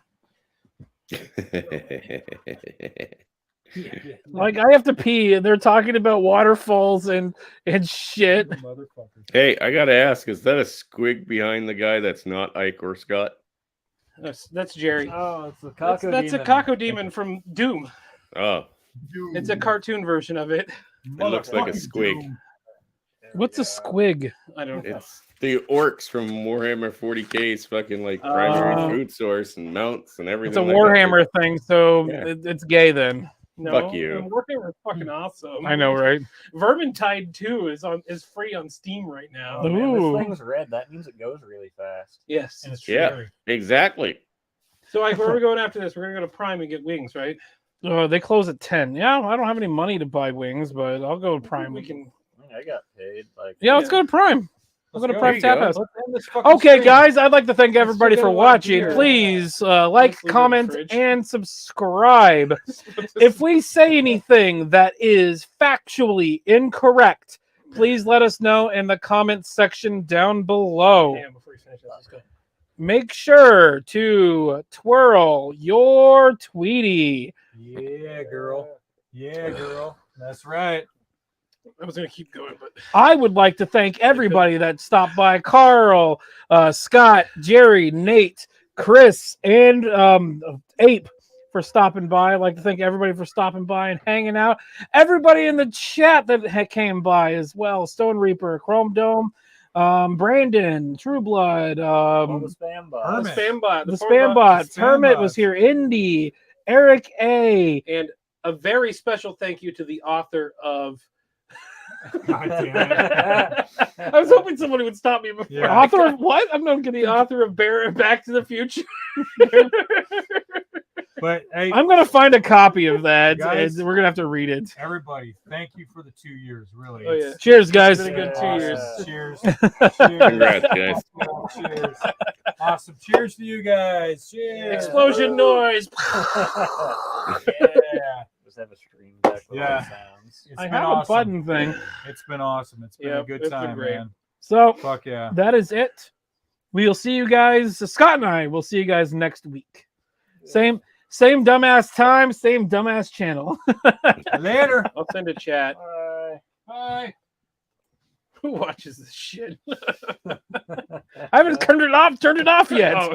Like I have to pee, and they're talking about waterfalls and shit. Hey, I gotta ask: is that a squig behind the guy that's not Ike or Scott? That's Jerry. Oh, it's the Caco That's a Caco Demon from Doom. Oh, it's a cartoon version of it. It looks like a squig. What's a squig? I don't know. It's the orcs from Warhammer 40K's fucking like primary food source and mounts and everything. It's a Warhammer thing, so it's gay then. No, fuck you. Warhammer is fucking awesome. I know, right? Vermintide 2 is free on Steam right now. Oh, man, this thing's red. That means it goes really fast. Yes. And it's yeah, scary. Exactly. So like, where are we going after this? We're gonna go to Prime and get wings, right? They close at 10. Yeah, I don't have any money to buy wings, but I'll go to Prime. We can. I got paid. Let's go to Prime. We'll go to Prime Tap House. Okay, Okay, guys, I'd like to thank everybody for watching. Please like, comment, and subscribe. If we say anything that is factually incorrect, please let us know in the comments section down below. Make sure to twirl your Tweety. Yeah, girl. Yeah, girl. That's right. I was going to keep going, but I would like to thank everybody that stopped by: Carl, Scott, Jerry, Nate, Chris, and Ape for stopping by. I'd like to thank everybody for stopping by and hanging out. Everybody in the chat that came by as well. Stone Reaper, Chrome Dome, Brandon, True Blood, the spam bot. The spam bot. the spam bots. Hermit was here. Indy, Eric A. And a very special thank you to the author of. God damn it. I was hoping somebody would stop me before. Yeah. Author of what? I'm not The author of Back to the Future. But hey, I'm gonna find a copy of that, Guys, and we're gonna have to read it. everybody, thank you for the 2 years. Really. Oh, yeah. Cheers, guys. It's been a good 2 years. Cheers. Congrats, guys. Cheers. Awesome. Cheers to you guys. Cheers. Explosion noise. Yeah. Just have a stream deck with Yeah. all the sounds. It's I been have awesome. a button thing. It's been awesome. It's been a Yep, good it's been time, great. man. So Fuck yeah. that is it. We'll see you guys. Scott and I will see you guys next week. Same dumbass time, same dumbass channel. Later. I'll send a chat. Bye. Bye. Who watches this shit? I haven't turned it off yet. Oh.